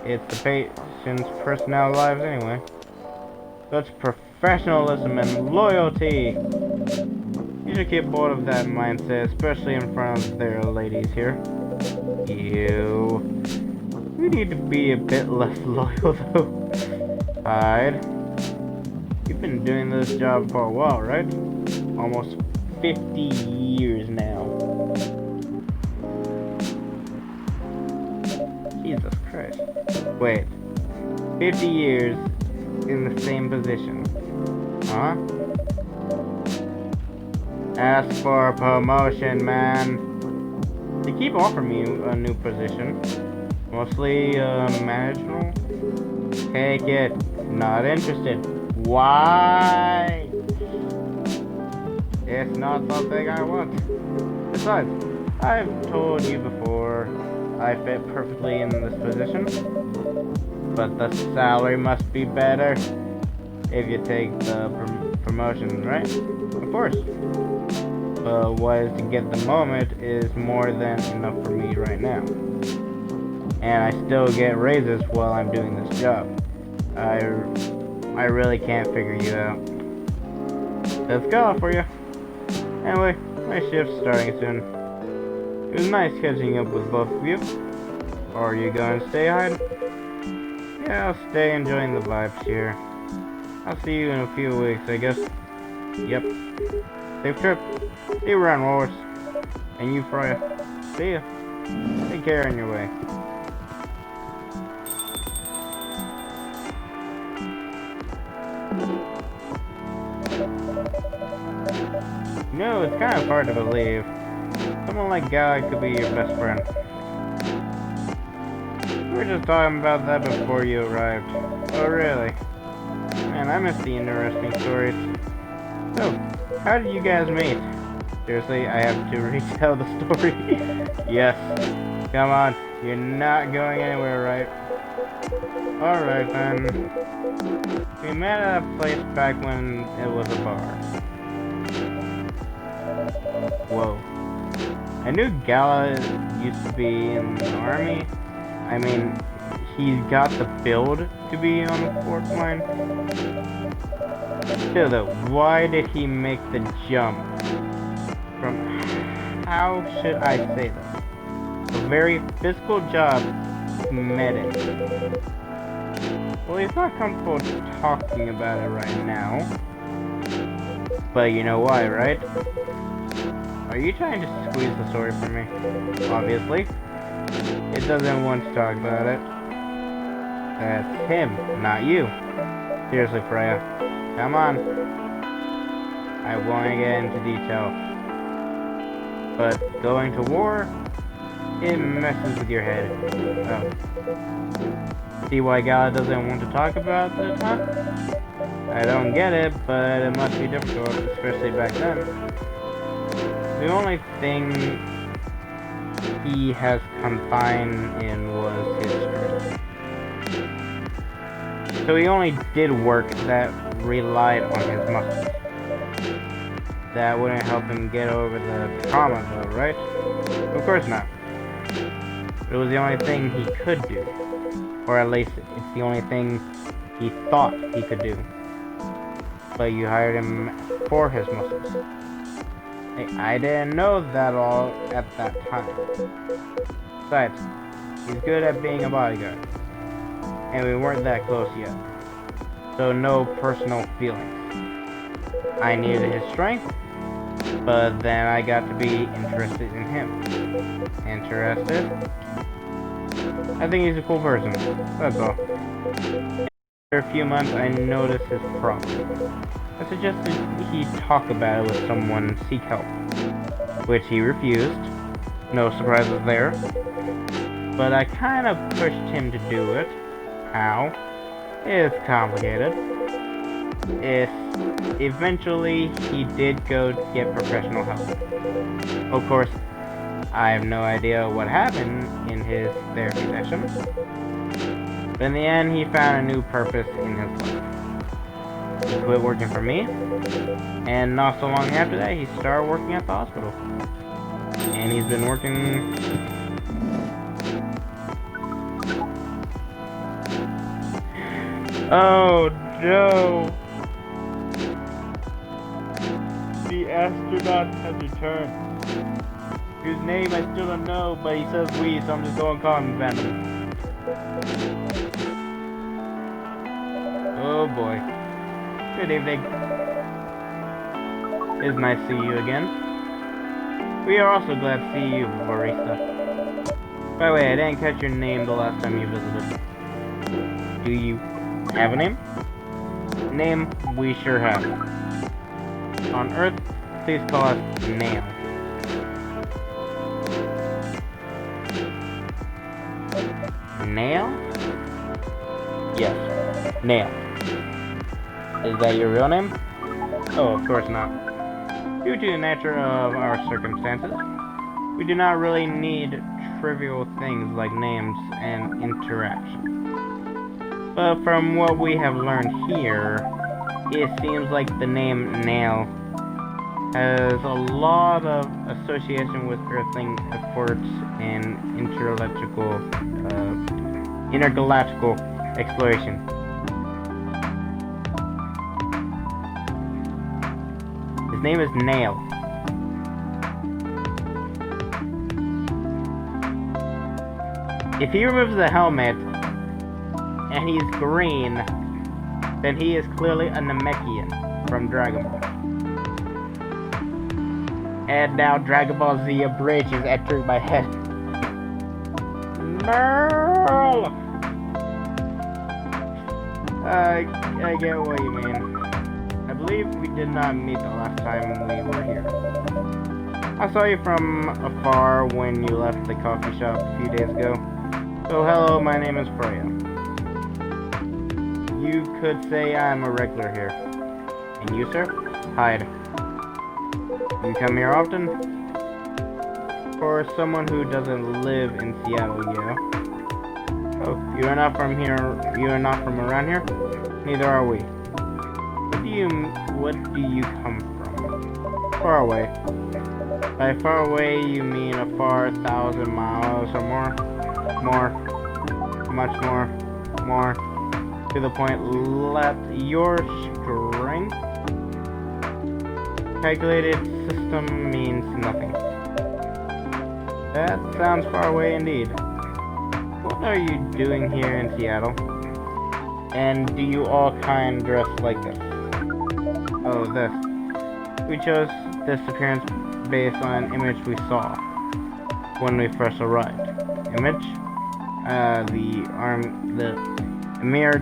It's the patient's personal lives anyway. Such professionalism and loyalty. You should keep bold of that mindset, especially in front of their ladies here. We need to be a bit less loyal though. Hyde. You've been doing this job for a while, right? Almost 50 years now. Jesus Christ. Wait. 50 years in the same position. Huh? Ask for a promotion, man. They keep offering me a new position. Mostly, managerial. Take it. Not interested. Why? It's not something I want. Besides, I've told you before, I fit perfectly in this position. But the salary must be better if you take the promotion, right? Of course. But what is to get the moment is more than enough for me right now. And I still get raises while I'm doing this job. I really can't figure you out. Let's go for you. Anyway, my shift's starting soon. It was nice catching up with both of you. Are you going to stay, Hyde? Yeah, I'll stay enjoying the vibes here. I'll see you in a few weeks, I guess. Yep. Safe trip. See you around, Wallace. And you, Freya. See ya. Take care on your way. No, it's kind of hard to believe. Someone like Guy could be your best friend. We were just talking about that before you arrived. Oh, really? Man, I miss the interesting stories. So, how did you guys meet? Seriously, I have to retell the story. Yes. Come on. You're not going anywhere, right? Alright then. We met at a place back when it was a bar. Whoa. I knew Gala used to be in the army. I mean, he's got the build to be on the fourth line. Still though, why did he make the jump from, how should I say this? A very physical job to medic. Well, he's not comfortable talking about it right now. But you know why, right? Are you trying to squeeze the story from me? Obviously. It doesn't want to talk about it. That's him, not you. Seriously, Freya. Come on. I won't get into detail. But going to war, it messes with your head. Oh. See why Gala doesn't want to talk about this, huh? I don't get it, but it must be difficult, especially back then. The only thing he has confined in was his strength. So he only did work that relied on his muscles. That wouldn't help him get over the trauma though, right? Of course not. It was the only thing he could do. Or at least it's the only thing he thought he could do. But you hired him for his muscles. Hey, I didn't know that all at that time. Besides, he's good at being a bodyguard. And we weren't that close yet. So no personal feelings. I needed his strength, but then I got to be interested in him. Interested? I think he's a cool person. That's all. After a few months, I noticed his problem. I suggested he talk about it with someone, seek help, which he refused. No surprises there. But I kind of pushed him to do it. How? It's complicated. Eventually he did go get professional help. Of course, I have no idea what happened in his therapy session. But in the end, he found a new purpose in his life. He quit working for me, and not so long after that, he started working at the hospital. And he's been working... Oh no! The astronaut has returned. Whose name I still don't know, but he says we, so I'm just going to call him Venom. Oh boy. Good evening. It's nice to see you again. We are also glad to see you, Barista. By the way, I didn't catch your name the last time you visited. Do you have a name? Name we sure have. On Earth, please call us Nail. Nail? Yes, Nail. Is that your real name? Oh, of course not. Due to the nature of our circumstances, we do not really need trivial things like names and interaction. But from what we have learned here, it seems like the name Nail has a lot of association with Earthling efforts in intergalactical exploration. His name is Nail. If he removes the helmet and he's green, then he is clearly a Namekian from Dragon Ball. And now Dragon Ball Z Abridged is entering my head. Merle! I get what you mean. I believe we did not meet the last time we were here. I saw you from afar when you left the coffee shop a few days ago. So hello, my name is Freya. You could say I'm a regular here. And you, sir? Hyde. You come here often? For someone who doesn't live in Seattle, yeah. Oh, you are not from here. You are not from around here? Neither are we. What do you come from? Far away. By far away, you mean a far 1,000 miles or more? More. Much more. More. To the point, let your strength calculated system means nothing. That sounds far away indeed. What are you doing here in Seattle? And do you all kind dress like this? Oh, this. We chose this appearance based on an image we saw when we first arrived. Image? The Emir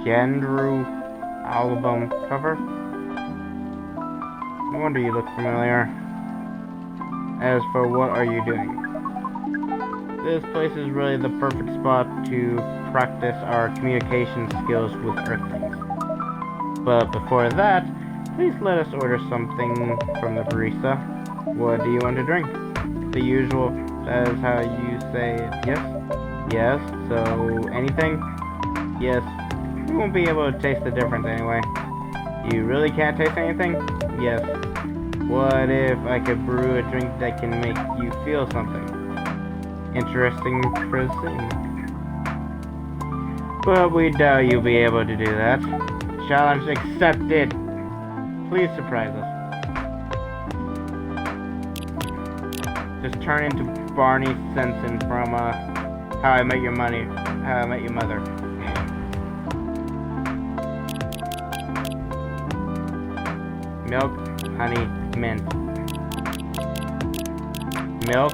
Gendru. I album cover. No wonder you look familiar. As for what are you doing? This place is really the perfect spot to practice our communication skills with Earthlings. But before that, please let us order something from the barista. What do you want to drink? The usual, that is how you say it, yes? Yes, so anything? Yes. You won't be able to taste the difference anyway. You really can't taste anything? Yes. What if I could brew a drink that can make you feel something? Interesting proceeding. But we doubt you'll be able to do that. Challenge accepted. Please surprise us. Just turn into Barney Stinson from How I Met Your Mother. Milk, honey, mint. Milk,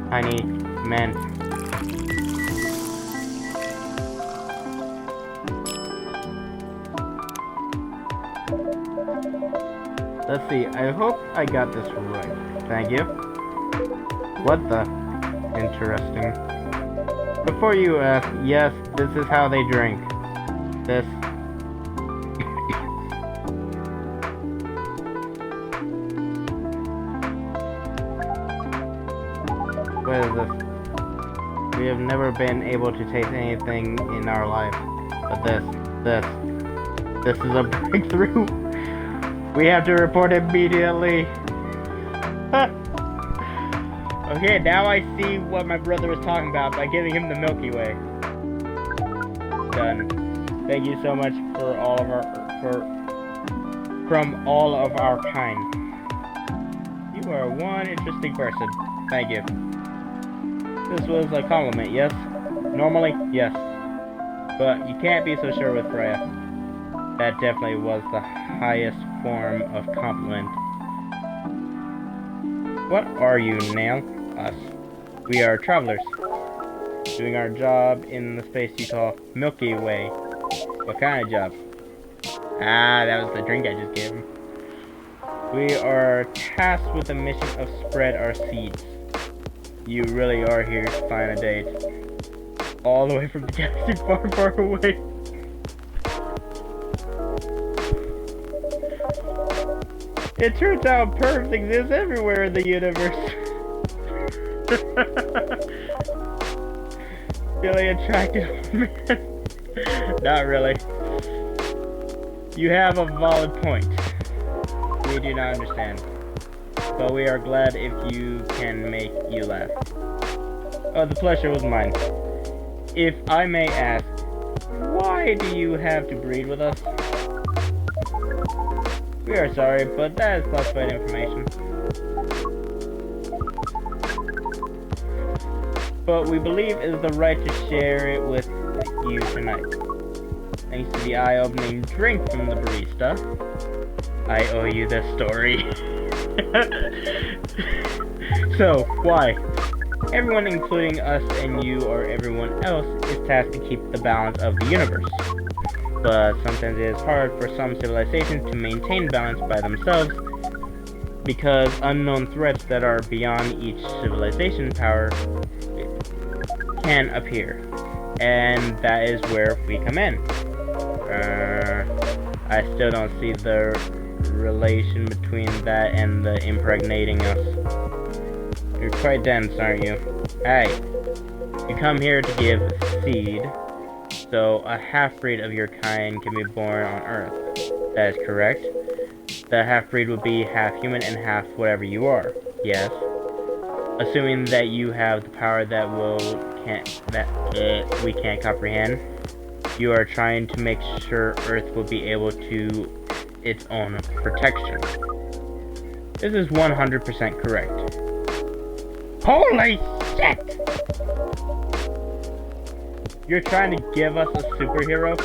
honey, mint. Let's see, I hope I got this right. Thank you. What the? Interesting. Before you ask, yes, this is how they drink. This. What is this? We have never been able to taste anything in our life. But this is a breakthrough. We have to report immediately. Okay, now I see what my brother was talking about by giving him the Milky Way. Done. Thank you so much from all of our kind. You are one interesting person. Thank you. This was a compliment, yes? Normally, yes. But you can't be so sure with Freya. That definitely was the highest form of compliment. What are you, Nail? Us. We are travelers, doing our job in the space you call Milky Way. What kind of job? Ah, that was the drink I just gave him. We are tasked with the mission of spread our seeds. You really are here to find a date. All the way from the galaxy far, far away. It turns out pervs exist everywhere in the universe. Really attractive man. Not really. You have a valid point. We do not understand. But we are glad if you can make you laugh. Oh, the pleasure was mine. If I may ask, why do you have to breed with us? We are sorry, but that is classified information. But we believe it is the right to share it with you tonight. Thanks to the eye-opening drink from the barista, I owe you this story. So, why? Everyone, including us and you or everyone else, is tasked to keep the balance of the universe. But sometimes it is hard for some civilizations to maintain balance by themselves because unknown threats that are beyond each civilization power can appear. And that is where we come in. I still don't see the relation between that and the impregnating us. You're quite dense, aren't you? Hey, you come here to give seed, so a half-breed of your kind can be born on Earth. That is correct. The half-breed would be half human and half whatever you are. Yes. Assuming that you have the power that we can't comprehend, you are trying to make sure Earth will be able to its own protection. This is 100% correct. Holy shit! You're trying to give us a superhero?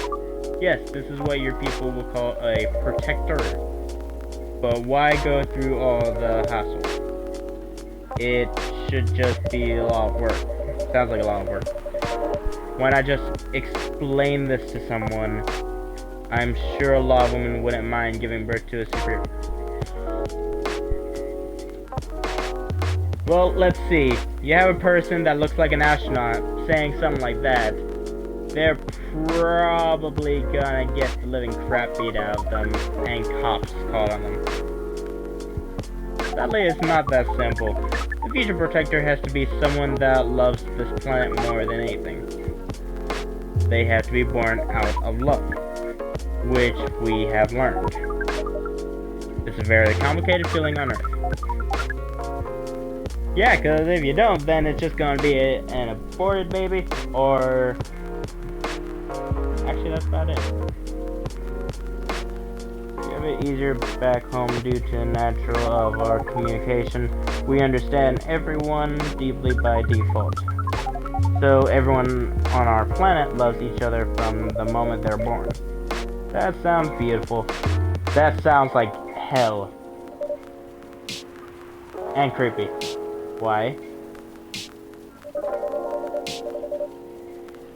Yes, this is what your people will call a protector. But why go through all the hassle? It should just be a lot of work. Sounds like a lot of work. Why not just explain this to someone? I'm sure a lot of women wouldn't mind giving birth to a superior. Well, let's see. You have a person that looks like an astronaut saying something like that. They're probably gonna get the living crap beat out of them and cops called on them. Sadly, it's not that simple. The future protector has to be someone that loves this planet more than anything. They have to be born out of love, which we have learned. It's a very complicated feeling on Earth. Yeah, because if you don't, then it's just going to be an aborted baby, or... Actually, that's about it. We have it easier back home due to the natural of our communication. We understand everyone deeply by default. So everyone on our planet loves each other from the moment they're born. That sounds beautiful. That sounds like hell. And creepy. Why?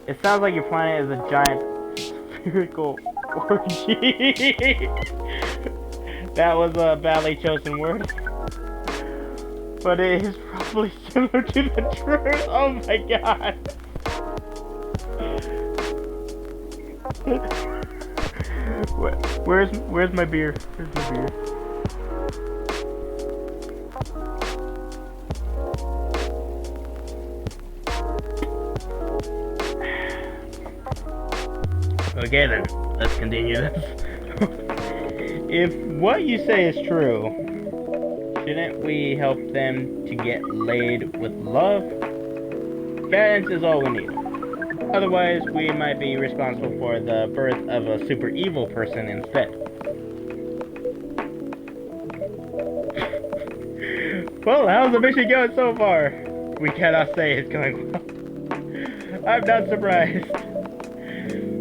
It sounds like your planet is a giant spherical orgy. That was a badly chosen word. But it is probably similar to the truth. Oh my god. Where's my beer? Where's my beer? Okay then, let's continue this. If what you say is true, shouldn't we help them to get laid with love? Guidance is all we need. Otherwise, we might be responsible for the birth of a super evil person instead. Well, how's the mission going so far? We cannot say it's going well. I'm not surprised.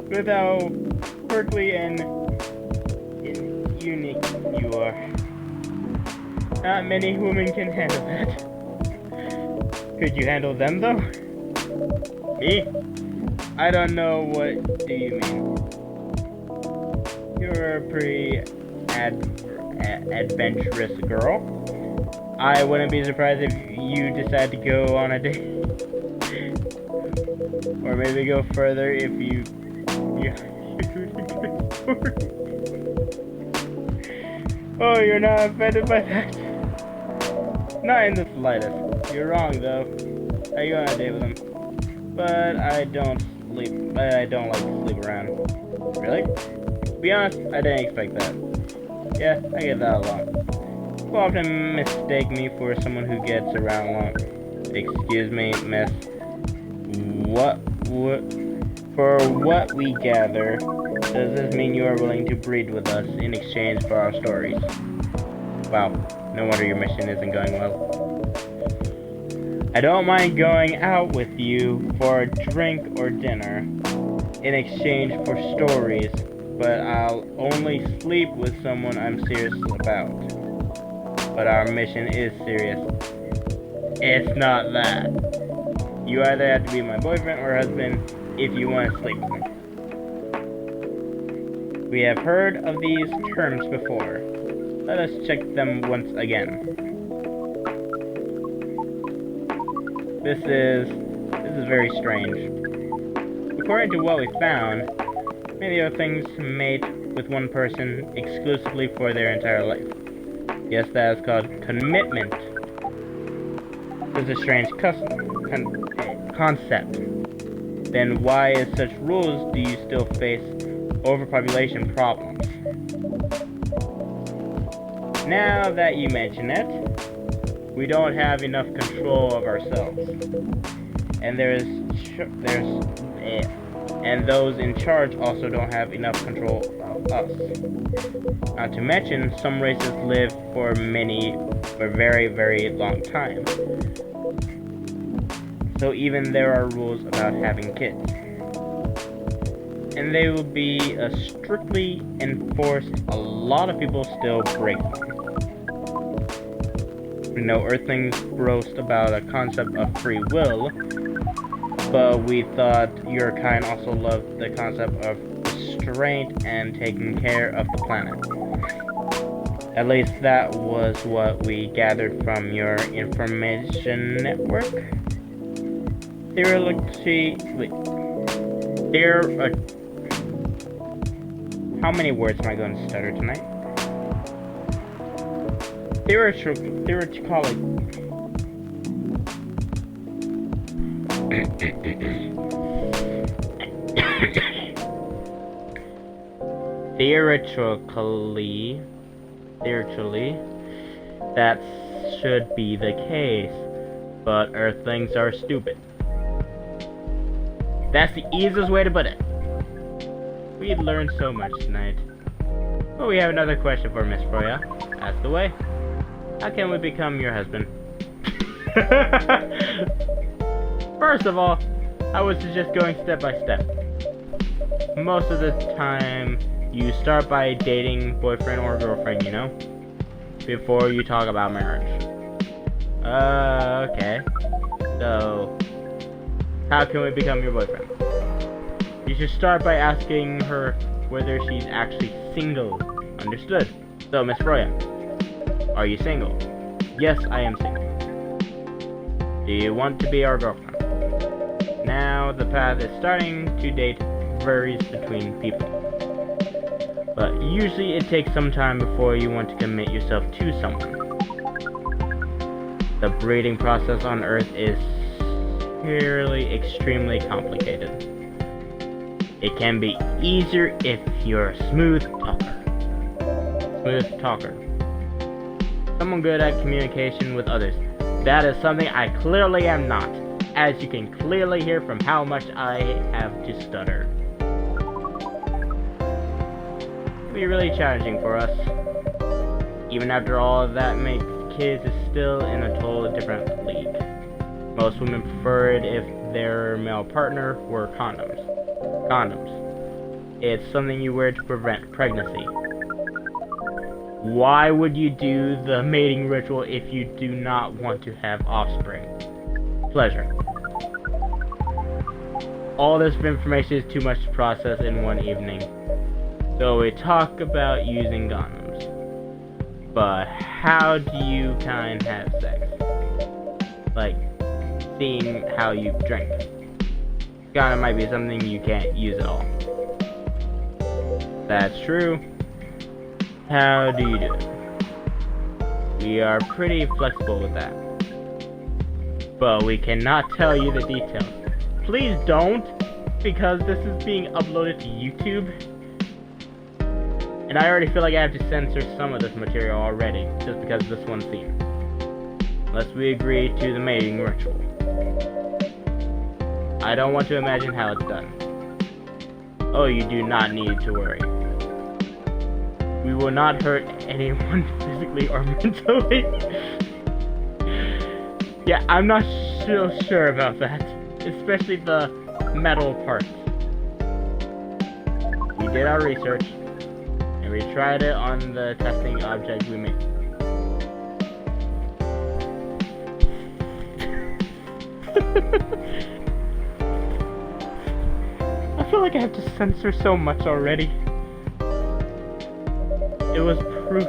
With how quirky and unique you are. Not many women can handle that. Could you handle them though? Me? I don't know, what do you mean? You're a pretty adventurous girl. I wouldn't be surprised if you decide to go on a date. Or maybe go further if you... Oh, you're not offended by that? Not in the slightest. You're wrong, though. I go on a date with him. But I don't like to sleep around. Really? To be honest, I didn't expect that. Yeah, I get that a lot. People often mistake me for someone who gets around a lot. Excuse me, miss. What? For what we gather, does this mean you are willing to breed with us in exchange for our stories? Wow, no wonder your mission isn't going well. I don't mind going out with you for a drink or dinner in exchange for stories, but I'll only sleep with someone I'm serious about. But our mission is serious. It's not that. You either have to be my boyfriend or husband if you want to sleep with me. We have heard of these terms before. Let us check them once again. This is very strange. According to what we found, many other things mate with one person exclusively for their entire life. Yes, that is called commitment. This is a strange concept. Then why, as such rules, do you still face overpopulation problems? Now that you mention it, we don't have enough control of ourselves, and and those in charge also don't have enough control of us. Not to mention, some races live for a very, very long time. So even there are rules about having kids. And they will be strictly enforced. A lot of people still break them. We know Earthlings boast about a concept of free will, but we thought your kind also loved the concept of terrain and taking care of the planet. At least that was what we gathered from your information network. How many words am I going to stutter tonight? Theoretically, that should be the case, but Earthlings are stupid. That's the easiest way to put it. We learned so much tonight. But we have another question for Miss Freya. Ask away. How can we become your husband? First of all, I would suggest going step by step. Most of the time, you start by dating boyfriend or girlfriend, you know? Before you talk about marriage. Okay. So, how can we become your boyfriend? You should start by asking her whether she's actually single. Understood. So, Miss Freya, are you single? Yes, I am single. Do you want to be our girlfriend? Now, the path is starting to date varies between people. But usually it takes some time before you want to commit yourself to someone. The breeding process on Earth is really extremely complicated. It can be easier if you're a smooth talker. Someone good at communication with others. That is something I clearly am not, as you can clearly hear from how much I have to stutter. It will be really challenging for us. Even after all of that, makes kids is still in a totally different league. Most women prefer it if their male partner wore condoms. It's something you wear to prevent pregnancy. Why would you do the mating ritual if you do not want to have offspring? Pleasure. All this information is too much to process in one evening. So we talk about using condoms. But how do you kind have sex? Like, seeing how you drink. Condom might be something you can't use at all. That's true. How do you do it? We are pretty flexible with that. But we cannot tell you the details. Please don't, because this is being uploaded to YouTube. And I already feel like I have to censor some of this material already, just because of this one scene. Unless we agree to the mating ritual. I don't want to imagine how it's done. Oh, you do not need to worry. We will not hurt anyone physically or mentally. Yeah, I'm not so sure about that. Especially the metal part. We did our research. And we tried it on the testing object we made. I feel like I have to censor so much already. It was proof.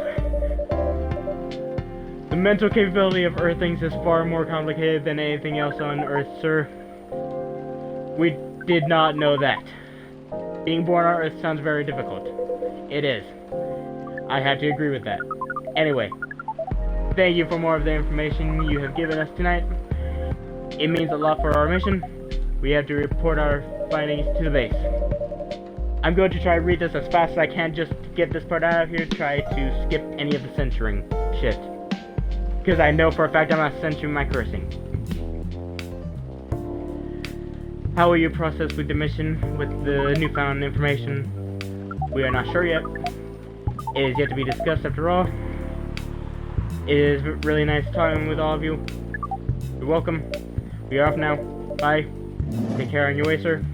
The mental capability of Earthlings is far more complicated than anything else on Earth, sir. We did not know that. Being born on Earth sounds very difficult. It is. I have to agree with that. Anyway, thank you for more of the information you have given us tonight. It means a lot for our mission. We have to report our findings to the base. I'm going to try to read this as fast as I can just to get this part out of here. Try to skip any of the censoring shit. Because I know for a fact I'm not censoring my cursing. How will you process with the mission with the newfound information? We are not sure yet. It is yet to be discussed after all. It is really nice talking with all of you. You're welcome. We are off now. Bye. Take care on your way, sir.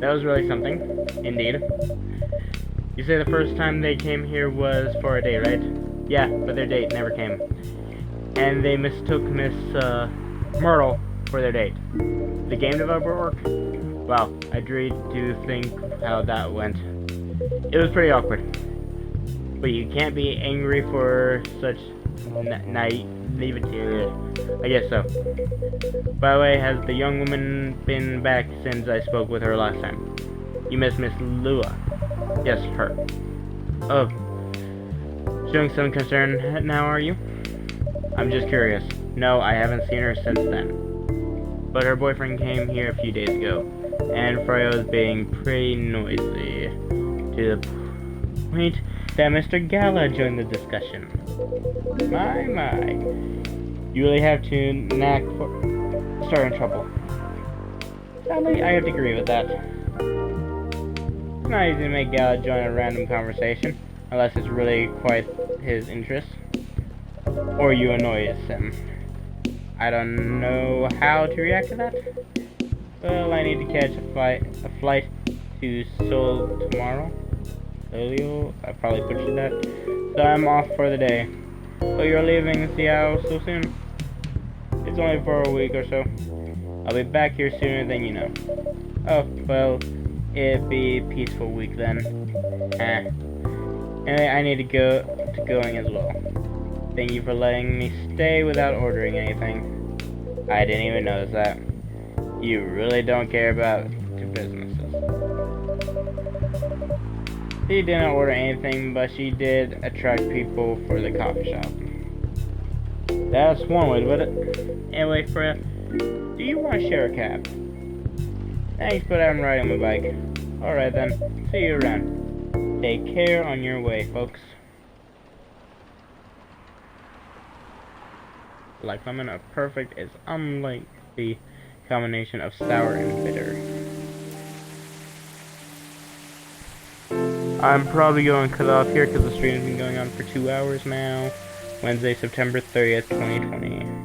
That was really something, indeed. You say the first time they came here was for a day, right? Yeah, but their date never came. And they mistook Miss Myrtle for their date. The game developer work? Well, I dread to think how that went. It was pretty awkward. But you can't be angry for such naivety. I guess so. By the way, has the young woman been back since I spoke with her last time? You miss Miss Lua? Yes, her. Oh. Showing some concern now, are you? I'm just curious. No, I haven't seen her since then. But her boyfriend came here a few days ago, and Freya was being pretty noisy. To the point that Mr. Gala joined the discussion. My. You really have to knack for starting trouble. Sadly, I have to agree with that. It's not easy to make Gala join a random conversation, unless it's really quite his interest. Or you annoy him. I don't know how to react to that. Well, I need to catch a flight to Seoul tomorrow. I probably butchered that. So I'm off for the day. So you're leaving Seattle so soon? It's only for a week or so. I'll be back here sooner than you know. Oh, well, it'd be a peaceful week then. And I need to going as well. Thank you for letting me stay without ordering anything. I didn't even notice that. You really don't care about two businesses. She didn't order anything, but she did attract people for the coffee shop. That's one way to put it. Anyway, Freya, do you want to share a cab? Thanks, but I'm riding my bike. Alright then, see you around. Take care on your way, folks. Like lemon of perfect is unlike the combination of sour and bitter. I'm probably going to cut off here because the stream has been going on for 2 hours now. Wednesday, September 30th, 2020.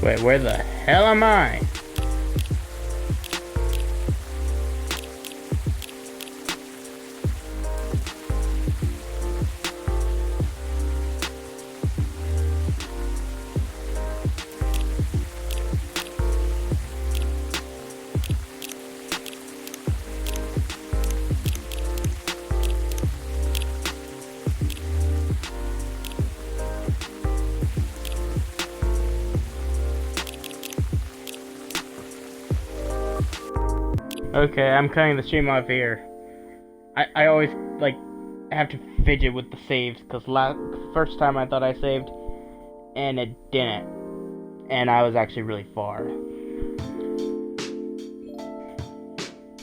Wait, where the hell am I? Okay, I'm cutting the stream off here. I always, like, have to fidget with the saves, because first time I thought I saved, and it didn't. And I was actually really far.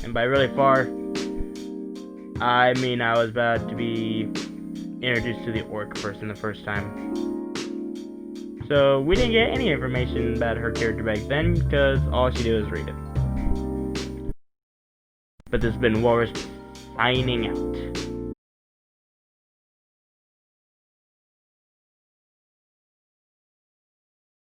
And by really far, I mean I was about to be introduced to the orc person the first time. So, we didn't get any information about her character back then, because all she did was read it. But this has been Walrus signing out.